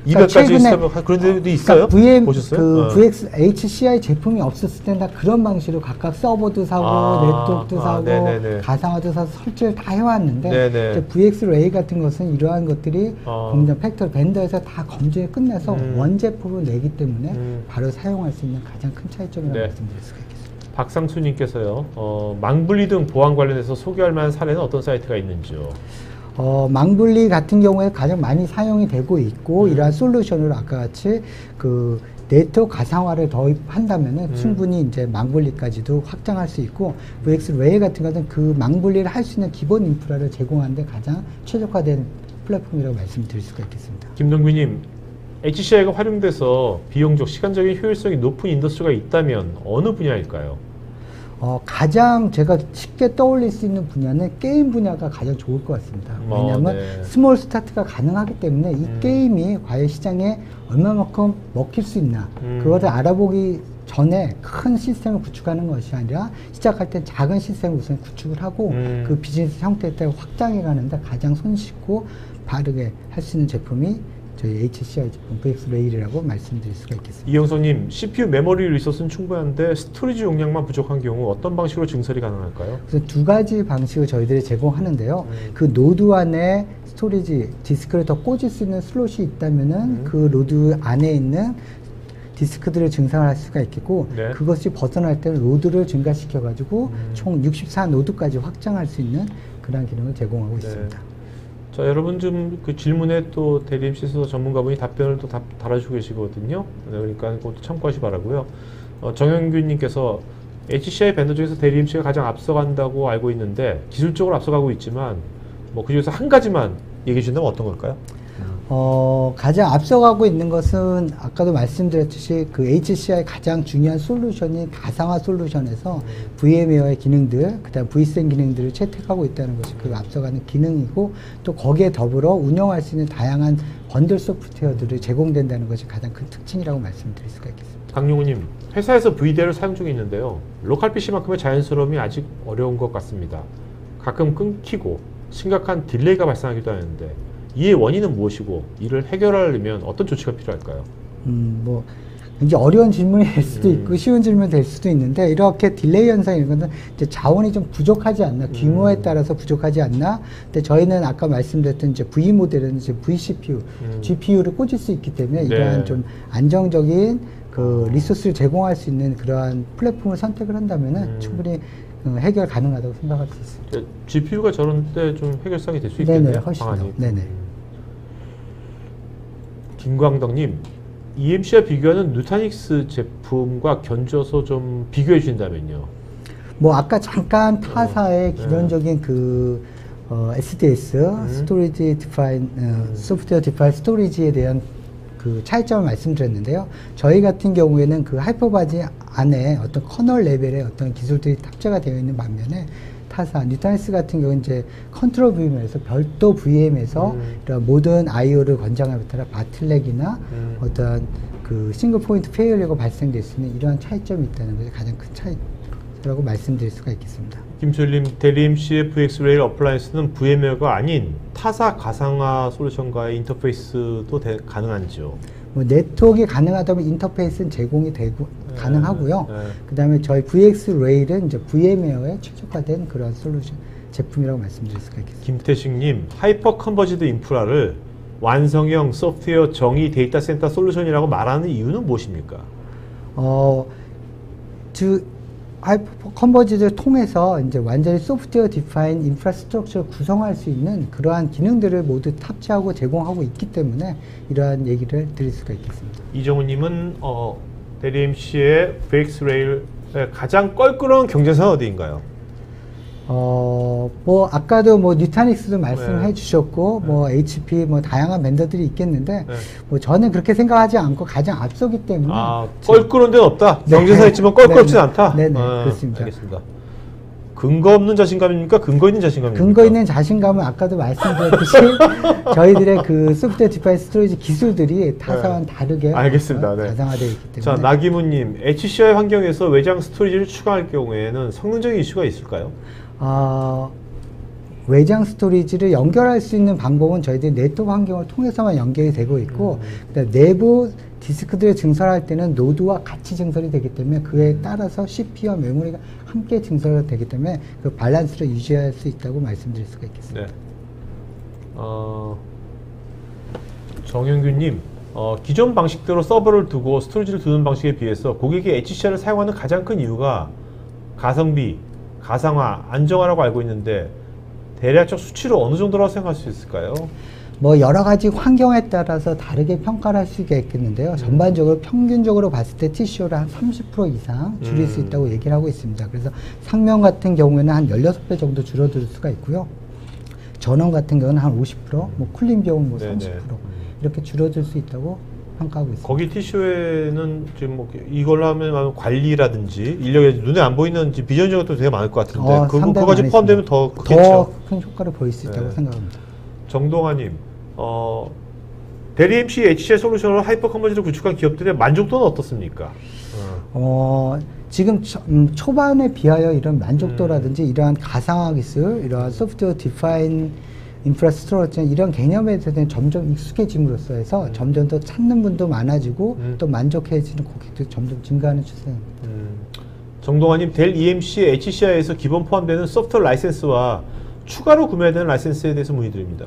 200가지 있으면 그런 데도 있어요? 보셨어요? VX HCI 제품이 없었을 때는 다 그런 방식으로 각각 서버도 사고 네트워크도 사고 가상화도 사서 설치를 다 해왔는데 이제 VX 레일 같은 것은 이러한 것들이 공정 팩토리 벤더에서 다 검증이 끝내서 원제품으로 내기 때문에 바로 사용할 수 있는 가장 큰 차이점이라고 말씀드릴 수가 있겠습니다. 박상수님께서요, 망분리 등 보안 관련해서 소개할 만한 사례는 어떤 사이트가 있는지요? 망분리 같은 경우에 가장 많이 사용이 되고 있고 이러한 솔루션을 아까 같이 그 네트워크 가상화를 도입한다면은 충분히 이제 망분리까지도 확장할 수 있고 VX 레일 같은 것은 그 망분리를 할 수 있는 기본 인프라를 제공하는데 가장 최적화된 플랫폼이라고 말씀드릴 수가 있겠습니다. 김동규님, HCI가 활용돼서 비용적, 시간적인 효율성이 높은 인더스트리가 있다면 어느 분야일까요? 가장 제가 쉽게 떠올릴 수 있는 분야는 게임 분야가 가장 좋을 것 같습니다. 왜냐하면 스몰 스타트가 가능하기 때문에 이 게임이 과연 시장에 얼마만큼 먹힐 수 있나 그것을 알아보기 전에 큰 시스템을 구축하는 것이 아니라 시작할 때 작은 시스템을 우선 구축을 하고 그 비즈니스 형태에 따라 확장해 가는데 가장 손쉽고 바르게 할 수 있는 제품이 저희 HCI 제품 VX 레일이라고 말씀드릴 수가 있겠습니다. 이영선님, CPU 메모리 리소스는 충분한데 스토리지 용량만 부족한 경우 어떤 방식으로 증설이 가능할까요? 그래서 두 가지 방식을 저희들이 제공하는데요. 그 노드 안에 스토리지 디스크를 더 꽂을 수 있는 슬롯이 있다면은 그 노드 안에 있는 디스크들을 증상할 수가 있겠고 그것이 벗어날 때는 로드를 증가시켜 가지고 총 64노드까지 확장할 수 있는 그런 기능을 제공하고 있습니다. 자, 여러분 좀 그 질문에 또 대리 MC에서 전문가분이 답변을 또 달아주고 계시거든요. 그러니까 그것도 참고하시 바라고요. 정영균님께서 HCI 벤더 중에서 델 EMC가 가장 앞서간다고 알고 있는데 기술적으로 앞서가고 있지만 뭐 그중에서 한 가지만 얘기해 주신다면 어떤 걸까요? 가장 앞서가고 있는 것은 아까도 말씀드렸듯이 그 HCI 가장 중요한 솔루션이 가상화 솔루션에서 VM웨어의 기능들, 그다음 vSAN 기능들을 채택하고 있다는 것이 그 앞서가는 기능이고 또 거기에 더불어 운영할 수 있는 다양한 번들 소프트웨어들이 제공된다는 것이 가장 큰 특징이라고 말씀드릴 수가 있겠습니다. 강용우님, 회사에서 VDL을 사용 중에 있는데요. 로컬 PC만큼의 자연스러움이 아직 어려운 것 같습니다. 가끔 끊기고 심각한 딜레이가 발생하기도 하는데 이의 원인은 무엇이고 이를 해결하려면 어떤 조치가 필요할까요? 뭐 굉장히 어려운 질문이 될 수도 있고 쉬운 질문이 될 수도 있는데 이렇게 딜레이 현상 이런 거는 이제 자원이 좀 부족하지 않나 규모에 따라서 부족하지 않나. 근데 저희는 아까 말씀드렸던 이제 V 모델은 이제 vCPU, GPU를 꽂을 수 있기 때문에 이러한 좀 안정적인 그 리소스를 제공할 수 있는 그러한 플랫폼을 선택을 한다면은 충분히 해결 가능하다고 생각할 수 있습니다. GPU가 저런 때 좀 해결상이 될 수 있겠네요. 네네, 훨씬 더. 네네. 김광덕님, EMC와 비교하는 누타닉스 제품과 견줘서 좀 비교해 주신다면요. 뭐 아까 잠깐 타사의 기본적인 그 SDS 스토리지 디파인 소프트웨어 디파인 스토리지에 대한 그 차이점을 말씀드렸는데요. 저희 같은 경우에는 그 하이퍼바지 안에 어떤 커널 레벨의 어떤 기술들이 탑재가 되어 있는 반면에 타사, 뉴타닉스 같은 경우는 이제 컨트롤 VM에서 별도 VM에서 이런 모든 I/O를 권장하기 따라 바틀렉이나 어떤 그 싱글 포인트 페일리어가 발생될 수 있는 이러한 차이점이 있다는 것이 가장 큰 차이라고 말씀드릴 수가 있겠습니다. 김철님, 델 EMC의 VxRail 어플라이언스는 VM웨어가 아닌 타사 가상화 솔루션과의 인터페이스도 가능한지요? 뭐 네트워크가 가능하다면 인터페이스는 제공이 되고 가능하고요. 그 다음에 저희 VxRail은 이제 VM웨어에 최적화된 그런 솔루션 제품이라고 말씀드릴 수가 있겠습니다. 김태식님, 하이퍼 컨버지드 인프라를 완성형 소프트웨어 정의 데이터 센터 솔루션이라고 말하는 이유는 무엇입니까? 하이퍼 컨버지드를 통해서 이제 완전히 소프트웨어 디파인 인프라스트럭처를 구성할 수 있는 그러한 기능들을 모두 탑재하고 제공하고 있기 때문에 이러한 얘기를 드릴 수가 있겠습니다. 이정우님은 델 EMC의 VxRail의 가장 껄끄러운 경쟁사는 어디인가요? 뭐 아까도 뭐 뉴타닉스도 말씀해 주셨고 뭐 HP 뭐 다양한 벤더들이 있겠는데 뭐 저는 그렇게 생각하지 않고 가장 앞서기 때문에 껄끄러운 데는 없다. 경쟁사 있지만 껄끄럽진 않다. 네네 그렇습니다. 알겠습니다. 근거 없는 자신감입니까? 근거 있는 자신감입니까? 근거 있는 자신감은 아까도 말씀드렸듯이 저희들의 그 소프트웨어 디파인 스토리지 기술들이 타사와는 다르게 알겠습니다. 가상화되어 있기 때문에. 자, 나기무님, HCI 환경에서 외장 스토리지를 추가할 경우에는 성능적인 이슈가 있을까요? 외장 스토리지를 연결할 수 있는 방법은 저희들이 네트워크 환경을 통해서만 연결이 되고 있고 그다음에 내부 디스크들을 증설할 때는 노드와 같이 증설이 되기 때문에 그에 따라서 CPU와 메모리가 함께 증설이 되기 때문에 그 밸런스를 유지할 수 있다고 말씀드릴 수가 있겠습니다. 네. 정영규님, 기존 방식대로 서버를 두고 스토리지를 두는 방식에 비해서 고객이 HCI를 사용하는 가장 큰 이유가 가성비, 가상화, 안정화라고 알고 있는데 대략적 수치로 어느 정도라고 생각할 수 있을까요? 뭐 여러 가지 환경에 따라서 다르게 평가를 할 수가 있겠는데요. 전반적으로 평균적으로 봤을 때 TCO를 한 30% 이상 줄일 수 있다고 얘기를 하고 있습니다. 그래서 상명 같은 경우에는 한 16배 정도 줄어들 수가 있고요. 전원 같은 경우는 한 50%, 뭐 쿨링 비용은 뭐 30% 이렇게 줄어들 수 있다고 평가하고 있습니다. 거기 TCO에는 지금 뭐 이걸로 하면 관리라든지 인력이 눈에 안 보이는 비전적인 것도 되게 많을 것 같은데 그거까지 포함되면 더 크겠죠. 더 큰 효과를 보일 수 있다고 생각합니다. 정동아님, 델 EMC HCI 솔루션으로 하이퍼 컨버지를 구축한 기업들의 만족도는 어떻습니까? 지금 초반에 비하여 이런 만족도라든지 이러한 가상화 기술, 이러한 소프트웨어 디파인 인프라스트럭처 이런 개념에 대해서는 점점 익숙해짐으로써 해서 점점 더 찾는 분도 많아지고 또 만족해지는 고객도 점점 증가하는 추세입니다. 정동아님, 델 EMC HCI에서 기본 포함되는 소프트웨어 라이센스와 추가로 구매해야 되는 라이센스에 대해서 문의드립니다.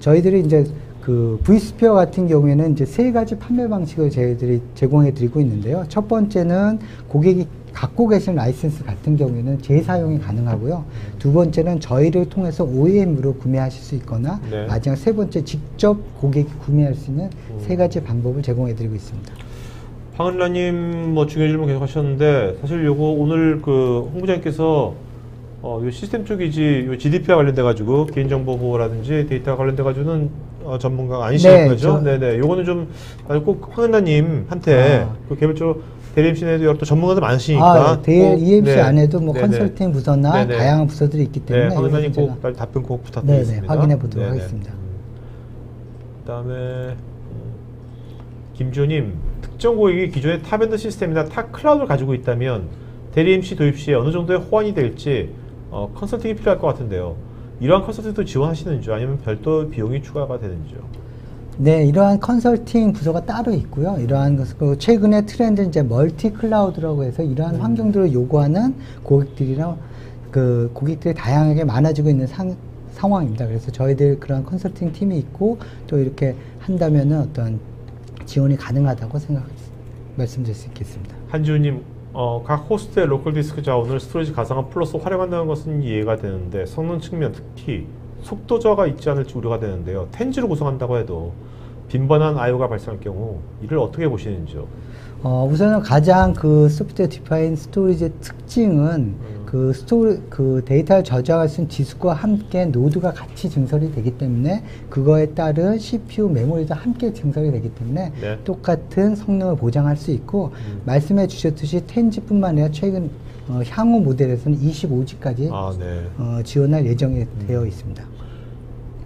저희들이 이제 그 vSphere 같은 경우에는 이제 세 가지 판매 방식을 저희들이 제공해 드리고 있는데요. 첫 번째는 고객이 갖고 계신 라이센스 같은 경우에는 재사용이 가능하고요. 두 번째는 저희를 통해서 OEM으로 구매하실 수 있거나 마지막 세 번째 직접 고객이 구매할 수 있는 세 가지 방법을 제공해 드리고 있습니다. 황은라님 뭐 중요한 질문 계속 하셨는데 사실 요거 오늘 그 홍부장님께서 요 시스템 쪽이지 요 GDP와 관련돼 가지고 개인정보 보호라든지 데이터와 관련돼 가지고는 전문가가 아니시는 거죠? 네네. 요거는 좀 꼭 황은라님한테 그 개별적으로 대리 EMC 내에도 여러 또 전문가들 많으시니까 대리 EMC 네. 안에도 뭐 네네. 컨설팅 부서나 네네. 다양한 부서들이 있기 때문에 네, 황은라님 제가 꼭 빨리 답변 꼭 부탁드리겠습니다. 네네, 확인해 보도록 네네. 하겠습니다. 그다음에 김주님, 특정 고객이 기존의 탑엔드 시스템이나 타 클라우드를 가지고 있다면 대리 EMC 도입 시에 어느 정도의 호환이 될지 컨설팅이 필요할 것 같은데요. 이러한 컨설팅도 지원하시는지 아니면 별도 비용이 추가가 되는지요? 네, 이러한 컨설팅 부서가 따로 있고요. 이러한 것을 최근에 트렌드 이제 멀티 클라우드라고 해서 이러한 환경들을 요구하는 고객들이랑 그 고객들이 다양하게 많아지고 있는 상황입니다. 그래서 저희들 그런 컨설팅 팀이 있고 또 이렇게 한다면은 어떤 지원이 가능하다고 말씀드릴 수 있겠습니다. 한지훈님, 각 호스트의 로컬 디스크 자원을 스토리지 가상화 플러스 활용한다는 것은 이해가 되는데 성능 측면 특히 속도 저하가 있지 않을지 우려가 되는데요. 텐즈로 구성한다고 해도 빈번한 I/O가 발생할 경우 이를 어떻게 보시는지요? 우선은 가장 그 소프트웨어 디파인 스토리지의 특징은 그 데이터를 저장할 수 있는 디스크와 함께 노드가 같이 증설이 되기 때문에 그거에 따른 CPU, 메모리도 함께 증설이 되기 때문에 네. 똑같은 성능을 보장할 수 있고 말씀해 주셨듯이 10G뿐만 아니라 최근 향후 모델에서는 25G까지 지원할 예정이 되어 있습니다.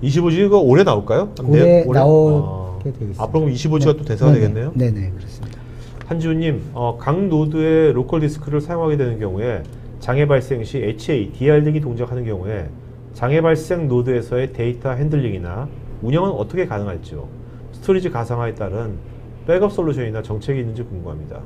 25G가 올해 나올까요? 올해 나오게 되어 있습니다. 앞으로 25G가 또 대세가 되겠네요? 네네, 그렇습니다. 한지훈님, 각 노드의 로컬 디스크를 사용하게 되는 경우에 장애 발생 시 HA, DR 등이 동작하는 경우에 장애 발생 노드에서의 데이터 핸들링이나 운영은 어떻게 가능할지요? 스토리지 가상화에 따른 백업 솔루션이나 정책이 있는지 궁금합니다.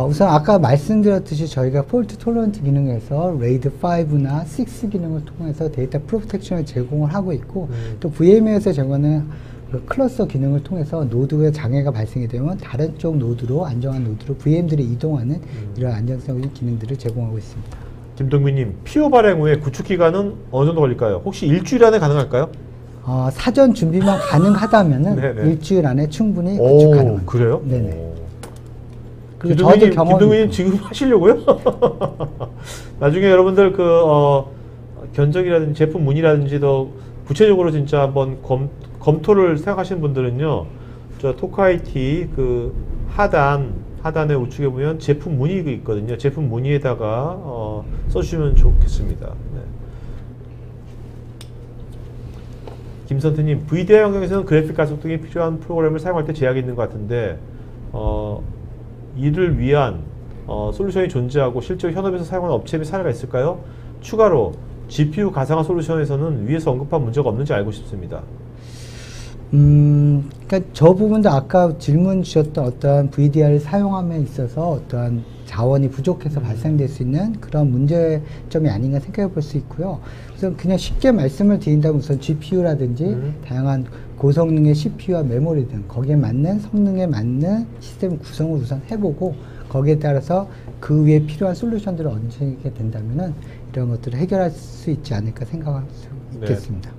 우선 아까 말씀드렸듯이 저희가 폴트 톨러런트 기능에서 레이드 5나 6 기능을 통해서 데이터 프로텍션을 제공을 하고 있고 또 VM에서 제공하는 그 클러스터 기능을 통해서 노드에 장애가 발생이 되면 다른 쪽 노드로 안정한 노드로 VM들이 이동하는 이런 안정적인 기능들을 제공하고 있습니다. 김동민님, PO 발행 후에 구축 기간은 어느 정도 걸릴까요? 혹시 일주일 안에 가능할까요? 사전 준비만 가능하다면은 일주일 안에 충분히 구축 가능합니다. 그래요? 네네. 그리고 저도 경험이 김동민님 지금 하시려고요? 나중에 여러분들 견적이라든지 제품 문의라든지 더 구체적으로 진짜 한번 검토를 생각하시는 분들은요, 저 토크IT 그 하단에 우측에 보면 제품 문의가 있거든요. 제품 문의에다가 써주시면 좋겠습니다. 네. 김선태님, VDI 환경에서는 그래픽 가속 등이 필요한 프로그램을 사용할 때 제약이 있는 것 같은데 이를 위한 솔루션이 존재하고 실제로 현업에서 사용하는 업체 및 사례가 있을까요? 추가로 GPU 가상화 솔루션에서는 위에서 언급한 문제가 없는지 알고 싶습니다. 그러니까 저 부분도 아까 질문 주셨던 어떠한 VDI를 사용함에 있어서 어떠한 자원이 부족해서 발생될 수 있는 그런 문제점이 아닌가 생각해 볼 수 있고요. 우선 그냥 쉽게 말씀을 드린다면 우선 GPU라든지 다양한 고성능의 CPU와 메모리 등 거기에 맞는 성능에 맞는 시스템 구성을 우선 해보고 거기에 따라서 그 위에 필요한 솔루션들을 얹게 된다면은 이런 것들을 해결할 수 있지 않을까 생각할 수 있겠습니다. 네.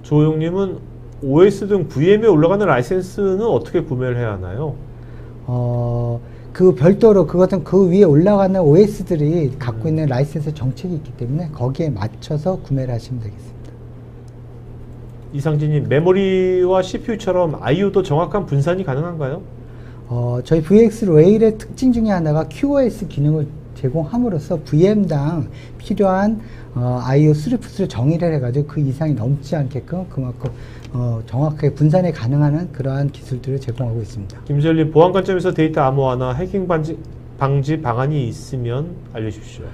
조용님은 OS 등 VM에 올라가는 라이센스는 어떻게 구매를 해야 하나요? 그 별도로 그것은 그 위에 올라가는 OS들이 갖고 있는 라이센스 정책이 있기 때문에 거기에 맞춰서 구매를 하시면 되겠습니다. 이상진님, 메모리와 CPU처럼 I/O도 정확한 분산이 가능한가요? 저희 VX 레일의 특징 중에 하나가 QoS 기능을 제공함으로써 VM당 필요한 I/O 스루풋을 정의를 해가지고 그 이상이 넘지 않게끔 그만큼 정확하게 분산이 가능한 그러한 기술들을 제공하고 있습니다. 김재열님, 보안 관점에서 데이터 암호화나 해킹 방지 방안이 있으면 알려주십시오.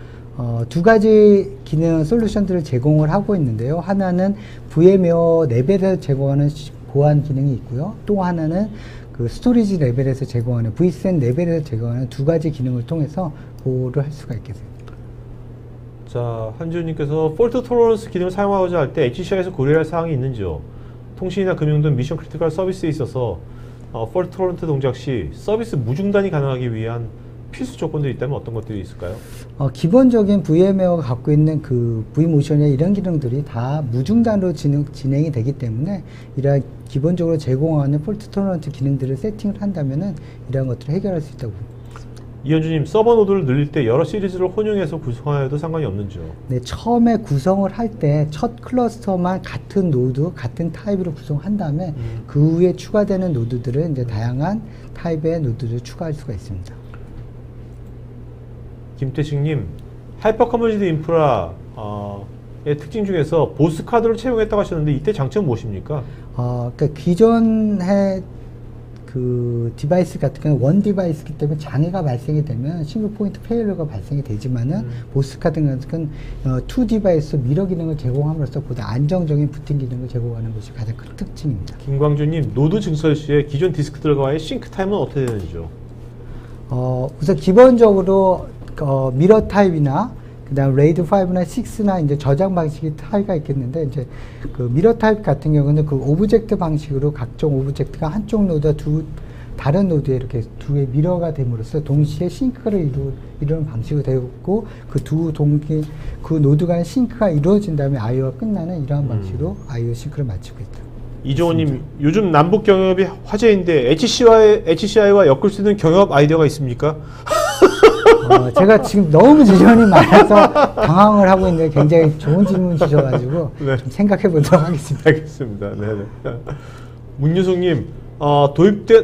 두 가지 기능 솔루션들을 제공을 하고 있는데요. 하나는 VM웨어 레벨에서 제공하는 보안 기능이 있고요. 또 하나는 그 스토리지 레벨에서 제공하는 vSAN 레벨에서 제공하는 두 가지 기능을 통해서 보호를 할 수가 있겠습니다. 자, 한지훈님께서 폴트 톨러런스 기능을 사용하고자 할 때 HCI에서 고려할 사항이 있는지요? 통신이나 금융 등 미션 크리티컬 서비스에 있어서 폴트 톨러런트 동작 시 서비스 무중단이 가능하기 위한 필수 조건들이 있다면 어떤 것들이 있을까요? 기본적인 VM웨어가 갖고 있는 그 V모션이나 이런 기능들이 다 무중단으로 진행이 되기 때문에 이러한 기본적으로 제공하는 폴트 토러런트 기능들을 세팅을 한다면은 이러한 것들을 해결할 수 있다고 봅니다. 이현주님, 서버 노드를 늘릴 때 여러 시리즈를 혼용해서 구성하여도 상관이 없는지요? 네, 처음에 구성을 할 때 첫 클러스터만 같은 노드, 같은 타입으로 구성한 다음에 그 후에 추가되는 노드들은 이제 다양한 타입의 노드를 추가할 수가 있습니다. 김태식님, 하이퍼 커뮤니티 인프라의 특징 중에서 보스 카드를 채용했다고 하셨는데 이때 장점은 무엇입니까? 그러니까 기존의 그 디바이스 같은 경우는 원 디바이스이기 때문에 장애가 발생이 되면 싱글 포인트 페일러가 발생이 되지만은 보스 카드 같은 경우는 투 디바이스 미러 기능을 제공함으로써 보다 안정적인 부팅 기능을 제공하는 것이 가장 큰 특징입니다. 김광준님, 노드 증설 시에 기존 디스크들과의 싱크 타임은 어떻게 되는지요? 우선 기본적으로 미러 타입이나 그다음 레이드 5나 6나 이제 저장 방식이 차이가 있겠는데 이제 그 미러 타입 같은 경우는 그 오브젝트 방식으로 각종 오브젝트가 한쪽 노드와 다른 노드에 이렇게 두 개의 미러가 됨으로써 동시에 싱크를 이루는 방식으로 되어 있고 그 노드 간의 싱크가 이루어진 다음에 I/O가 끝나는 이러한 방식으로 I/O 싱크를 마치고 있다. 이종호님, 요즘 남북 경협이 화제인데 HCI와 엮을 수 있는 경협 아이디어가 있습니까? 제가 지금 너무 지점이 많아서 당황을 하고 있는데 굉장히 좋은 질문 주셔가지고 네. 좀 생각해 보도록 하겠습니다. 알겠습니다. 네네. 문유숙님,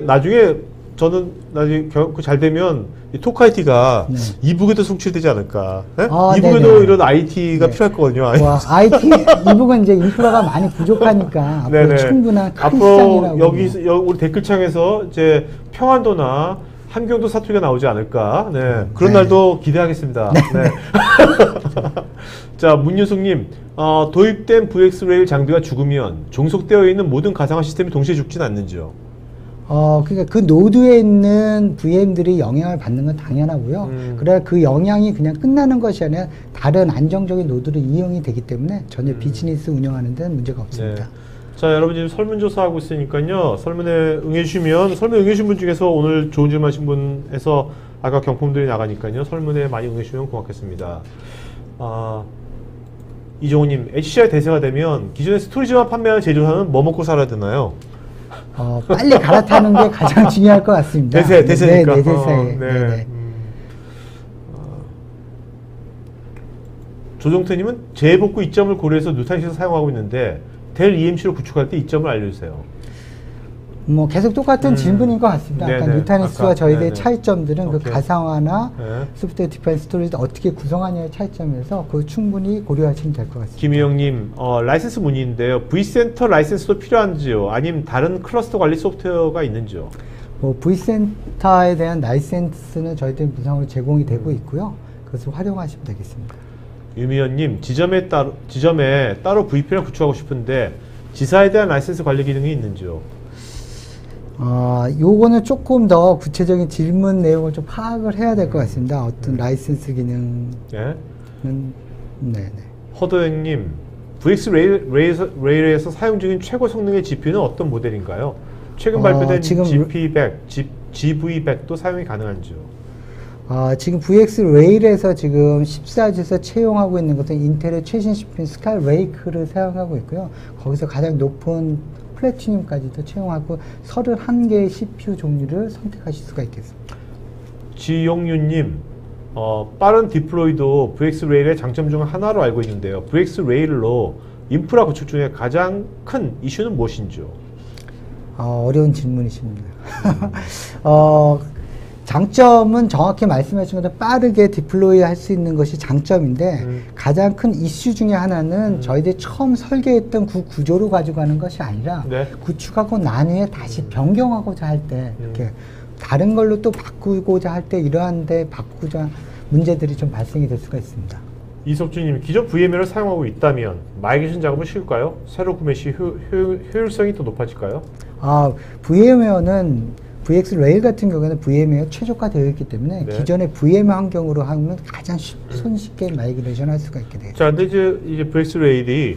나중에 저는 나중에 잘 되면 이 토크IT가 네. 이북에도 송출되지 않을까? 네? 네네. 이북에도 이런 IT가 네. 필요할 거거든요. IT 이북은 이제 인프라가 많이 부족하니까 앞으로 네네. 충분한 큰 앞으로 시장이라고. 여기 우리 댓글창에서 이제 평안도나 함경도 사투리가 나오지 않을까. 네. 그런 네. 날도 기대하겠습니다. 네. 자, 문유숙님, 도입된 VxRail 장비가 죽으면 종속되어 있는 모든 가상화 시스템이 동시에 죽진 않는지요? 그러니까 그 노드에 있는 VM들이 영향을 받는 건 당연하고요. 그래야 그 영향이 그냥 끝나는 것이 아니라 다른 안정적인 노드로 이용이 되기 때문에 전혀 비즈니스 운영하는 데는 문제가 없습니다. 네. 자, 여러분 지금 설문조사하고 있으니까요. 설문에 응해주시면, 설문에 응해주신 분 중에서 오늘 좋은 질문 하신 분에서 아까 경품들이 나가니까요. 설문에 많이 응해주시면 고맙겠습니다. 이종호님, HCI 대세가 되면 기존의 스토리지만 판매하는 제조사는 뭐 먹고 살아야 되나요? 빨리 갈아타는 게 가장 중요할 것 같습니다. 대세니까. 네, 대세에. 네. 네네. 조정태님은 재복구 이점을 고려해서 누타이시에서 사용하고 있는데 델 EMC로 구축할 때 이점을 알려주세요. 뭐 계속 똑같은 질문인 것 같습니다. 아까 뉴타니스와 저희들의 차이점들은 그 가상화나 소프트웨어 디파인 스토리를 어떻게 구성하냐의 차이점에서 그 충분히 고려하시면 될 것 같습니다. 김희영님, 라이센스 문의인데요. V센터 라이센스도 필요한지요? 아니면 다른 클러스터 관리 소프트웨어가 있는지요? V센터에 대한 라이센스는 저희들 무상으로 제공이 되고 있고요. 그것을 활용하시면 되겠습니다. 유미연님, 지점에 따로 VPN을 구축하고 싶은데 지사에 대한 라이센스 관리 기능이 있는지요? 요거는 조금 더 구체적인 질문 내용을 좀 파악을 해야 될 것 같습니다. 어떤 라이센스 기능은. 네네. 허도행님, VxRail에서 사용 중인 최고 성능의 GPU는 어떤 모델인가요? 최근 발표된 GV100도 사용이 가능한지요? 지금 VxRail에서 지금 14주에서 채용하고 있는 것은 인텔의 최신 CPU 스카이레이크를 사용하고 있고요. 거기서 가장 높은 플래티늄까지도 채용하고 31개의 CPU 종류를 선택하실 수가 있겠습니다. 지용윤님, 빠른 디플로이도 VxRail의 장점 중 하나로 알고 있는데요. VxRail로 인프라 구축 중에 가장 큰 이슈는 무엇인지요? 어려운 질문이십니다. 장점은 정확히 말씀하신 것처럼 빠르게 디플로이 할 수 있는 것이 장점인데 가장 큰 이슈 중에 하나는 저희들이 처음 설계했던 그 구조로 가져가는 것이 아니라 구축하고 난 후에 다시 변경하고자 할 때 이렇게 다른 걸로 또 바꾸고자 할 때 이러한 데 바꾸자 문제들이 좀 발생이 될 수가 있습니다. 이석주님, 기존 VM웨어를 사용하고 있다면 마이그레이션 작업은 쉬울까요? 새로 구매 시 효율성이 더 높아질까요? VM웨어는 VxRail 같은 경우에는 VM웨어 최적화되어 있기 때문에 기존의 VM 환경으로 하면 가장 손쉽게 마이그레이션 할 수가 있게 되겠죠. 자, 근데 이제 VxRail이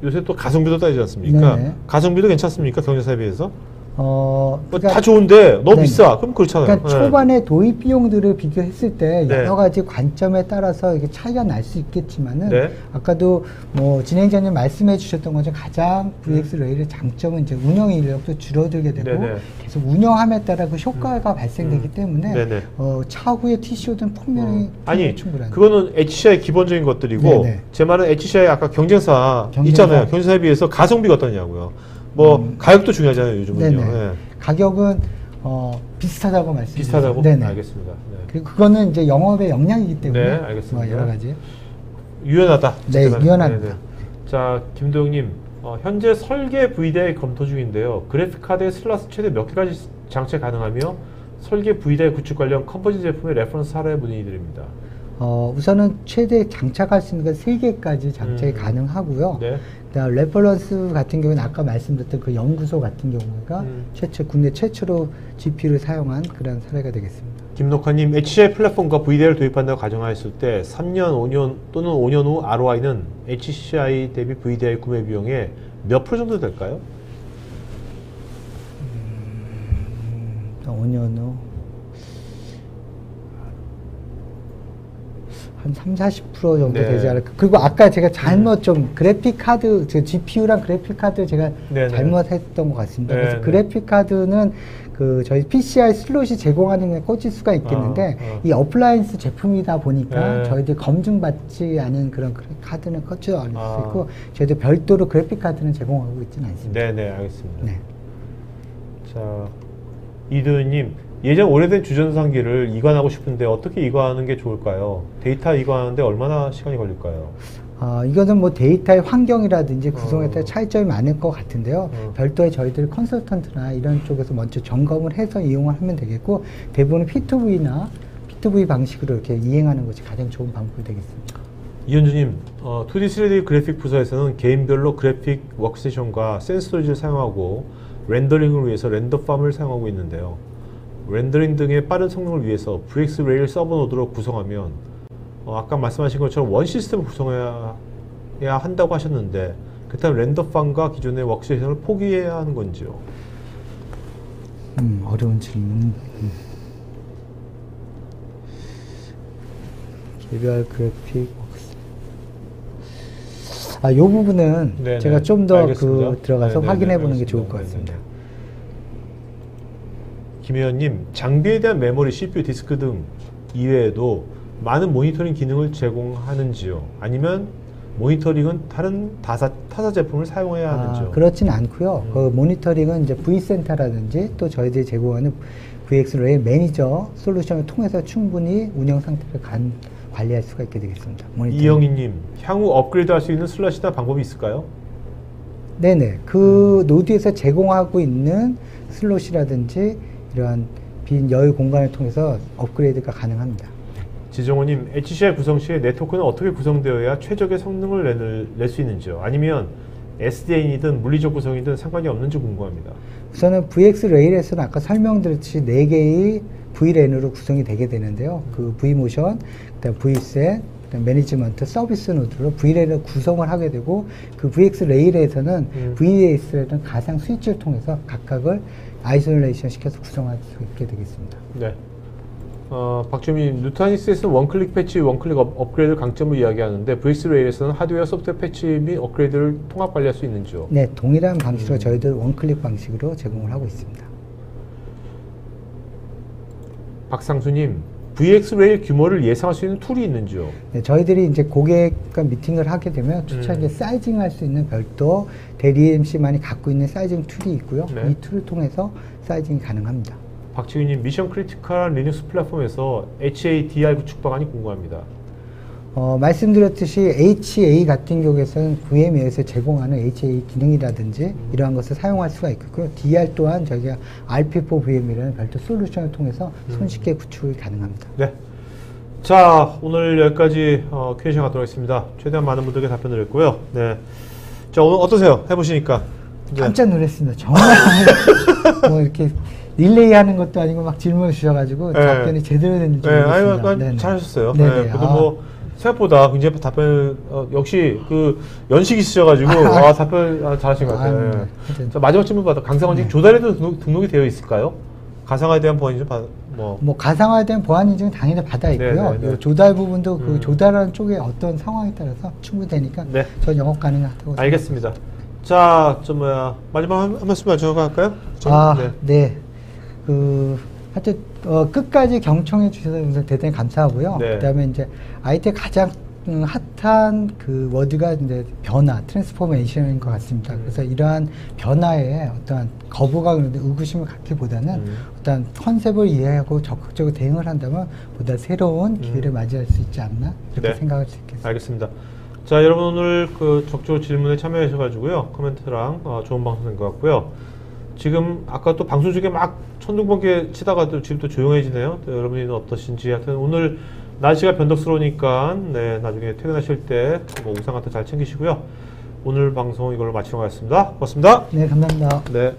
요새 또 가성비도 따지지 않습니까? 가성비도 괜찮습니까? 경쟁사에 비해서? 그러니까, 다 좋은데 너무 네네. 비싸. 그럼 그렇잖아요. 그러니까 네. 초반에 도입 비용들을 비교했을 때 네. 여러 가지 관점에 따라서 이게 차이가 날 수 있겠지만은 네. 아까도 뭐 진행자님 말씀해 주셨던 것처럼 가장 VX 레일의 장점은 이제 운영 인력도 줄어들게 되고 네네. 계속 운영함에 따라 그 효과가 발생되기 때문에 네네. 차후에 TCO든 풍면이 아니, 충분한. 그거는 HCI 기본적인 것들이고, 네네. 제 말은 HCI 아까 경쟁사 있잖아요. 경쟁사에 비해서 가성비가 어떠냐고요. 뭐, 가격도 중요하잖아요, 요즘은요. 네네. 네. 가격은 비슷하다고 말씀드렸죠. 비슷하다고? 네네. 알겠습니다. 네. 그리고 그거는 이제 영업의 역량이기 때문에 네, 알겠습니다. 뭐 여러 가지. 유연하다. 네, 어쨌든. 유연합니다. 네네. 자, 김도영님, 현재 설계 VDI 검토 중인데요. 그래픽 카드의 슬롯 최대 몇 개까지 장착 가능하며 설계 VDI 구축 관련 컴포지 제품의 레퍼런스 사례 문의드립니다. 우선은 최대 장착할 수 있는 건 3개까지 장착이 가능하고요. 네. 그다음 레퍼런스 같은 경우는 아까 말씀드렸던 그 연구소 같은 경우가 국내 최초로 GPU를 사용한 그런 사례가 되겠습니다. 김녹화님, HCI 플랫폼과 VDI를 도입한다고 가정하였을 때 3년, 5년 또는 5년 후 ROI는 HCI 대비 VDI 구매 비용의 몇 프로 정도 될까요? 5년 후 한 30, 40% 정도 네. 되지 않을까. 그리고 아까 제가 잘못 좀 그래픽 카드, GPU랑 그래픽 카드 제가 네네. 잘못했던 것 같습니다. 그래서 네네. 그래픽 카드는 저희 PCI 슬롯이 제공하는 게 꽂을 수가 있겠는데 이 어플라이언스 제품이다 보니까 네. 저희들 검증받지 않은 그런 카드는 꽂지 않을 수 아. 있고 저희들 별도로 그래픽 카드는 제공하고 있지는 않습니다. 네네, 알겠습니다. 네. 자, 이도현님, 예전 오래된 주전산기를 이관하고 싶은데 어떻게 이관하는 게 좋을까요? 데이터 이관하는데 얼마나 시간이 걸릴까요? 이거는 뭐 데이터의 환경이라든지 구성에 따라 차이점이 많을 것 같은데요. 별도의 저희들 컨설턴트나 이런 쪽에서 먼저 점검을 해서 이용을 하면 되겠고, 대부분 P2V나 P2V 방식으로 이렇게 이행하는 것이 가장 좋은 방법이 되겠습니다. 이현주님, 2D, 3D 그래픽 부서에서는 개인별로 그래픽 워크스테이션과 센서리를 사용하고 렌더링을 위해서 렌더팜을 사용하고 있는데요. 렌더링 등의 빠른 성능을 위해서 VX 레일 서버 노드로 구성하면 아까 말씀하신 것처럼 원 시스템을 구성해야 한다고 하셨는데 그렇다면 렌더팜과 기존의 워크스테이션을 포기해야 하는 건지요? 어려운 질문. 개별 그래픽 이 부분은 네네. 제가 좀 더 알겠습니다. 들어가서 네네네. 확인해 보는 게 알겠습니다. 좋을 것 같습니다. 네네. 김혜연님, 장비에 대한 메모리, CPU, 디스크 등 이외에도 많은 모니터링 기능을 제공하는지요? 아니면 모니터링은 다른 타사 제품을 사용해야 하는지요? 그렇진 않고요. 그 모니터링은 이제 V센터라든지 또 저희들이 제공하는 VX 레일 매니저 솔루션을 통해서 충분히 운영 상태를 관리할 수가 있게 되겠습니다. 모니터링. 이영희님, 향후 업그레이드 할 수 있는 슬롯이나 방법이 있을까요? 네네. 그 노드에서 제공하고 있는 슬롯이라든지 이러한 빈 여유 공간을 통해서 업그레이드가 가능합니다. 지정호님, HCI 구성 시에 네트워크는 어떻게 구성되어야 최적의 성능을 낼 수 있는지요? 아니면 SDN이든 물리적 구성이든 상관이 없는지 궁금합니다. 우선은 VX 레일에서는 아까 설명드렸듯이 4개의 VLAN으로 구성이 되게 되는데요. 그 V모션, 그다음 V셋, 그다음 매니지먼트, 서비스 노드로 VLAN을 구성을 하게 되고 그 VX 레일에서는 VAS라는 가상 스위치를 통해서 각각을 아이솔레이션 시켜서 구성할 수 있게 되겠습니다. 네. 박주민, 누타니스에서는 원클릭 패치, 원클릭 업그레이드 강점을 이야기하는데 VX 레일에서는 하드웨어, 소프트웨어 패치 및 업그레이드를 통합 관리할 수 있는지요? 네, 동일한 방식으로 저희들 원클릭 방식으로 제공을 하고 있습니다. 박상수님, VX 레일 규모를 예상할 수 있는 툴이 있는지요? 네, 저희들이 이제 고객과 미팅을 하게 되면 초창기에 사이징할 수 있는 별도 대리 EMC만이 갖고 있는 사이징 툴이 있고요. 네. 이 툴을 통해서 사이징이 가능합니다. 박지윤님, 미션 크리티컬한 리눅스 플랫폼에서 HADR 구축 방안이 궁금합니다. 말씀드렸듯이 HA 같은 경우에서는 VMware에서 제공하는 HA 기능이라든지 이러한 것을 사용할 수가 있고요. DR 또한 저희가 RP4 VM이라는 별도 솔루션을 통해서 손쉽게 구축이 가능합니다. 네. 자, 오늘 여기까지 Q&A 시간 갖도록 하겠습니다. 최대한 많은 분들께 답변 드렸고요. 네. 자, 오늘 어떠세요? 해보시니까. 네. 깜짝 놀랐습니다. 정말 뭐 이렇게 릴레이 하는 것도 아니고 막 질문을 주셔가지고 네. 답변이 제대로 됐는지 네, 모르겠습니다. 아유, 잘하셨어요. 네네. 네, 그래도 뭐 생각보다 굉장히 답변 역시 그 연식이 있으셔가지고 답변 잘하신 것 같아요. 네. 자, 마지막 질문 받아. 강상원 지금 조달에도 등록이 되어 있을까요? 가상화에 대한 보안 인증 뭐 가상화에 대한 보안 인증은 당연히 받아 있고요. 네네네. 요 조달 부분도 그 조달하는 쪽에 어떤 상황에 따라서 충분히 되니까 네. 전 영업 가능하다고 알겠습니다. 자, 마지막 한 말씀 마저 할까요? 네. 하여튼 끝까지 경청해 주셔서 대단히 감사하고요. 네. 그다음에 이제 IT의 가장 핫한 그 워드가 이제 변화, 트랜스포메이션인 것 같습니다. 그래서 이러한 변화에 어떠한 거부감, 의구심을 갖기보다는 어떤 컨셉을 이해하고 적극적으로 대응을 한다면 보다 새로운 기회를 맞이할 수 있지 않나 이렇게 네. 생각할 수 있겠습니다. 알겠습니다. 자, 여러분 오늘 그 적극적으로 질문에 참여하셔가지고요. 코멘트랑 좋은 방송 된 것 같고요. 지금 아까 또 방송 중에 막 천둥번개 치다가도 지금 또 조용해지네요. 또 여러분이 어떠신지 하여튼 오늘 날씨가 변덕스러우니까 네, 나중에 퇴근하실 때 뭐 우산 같은 거 잘 챙기시고요. 오늘 방송 이걸로 마치는 것 같습니다. 고맙습니다. 네, 감사합니다. 네.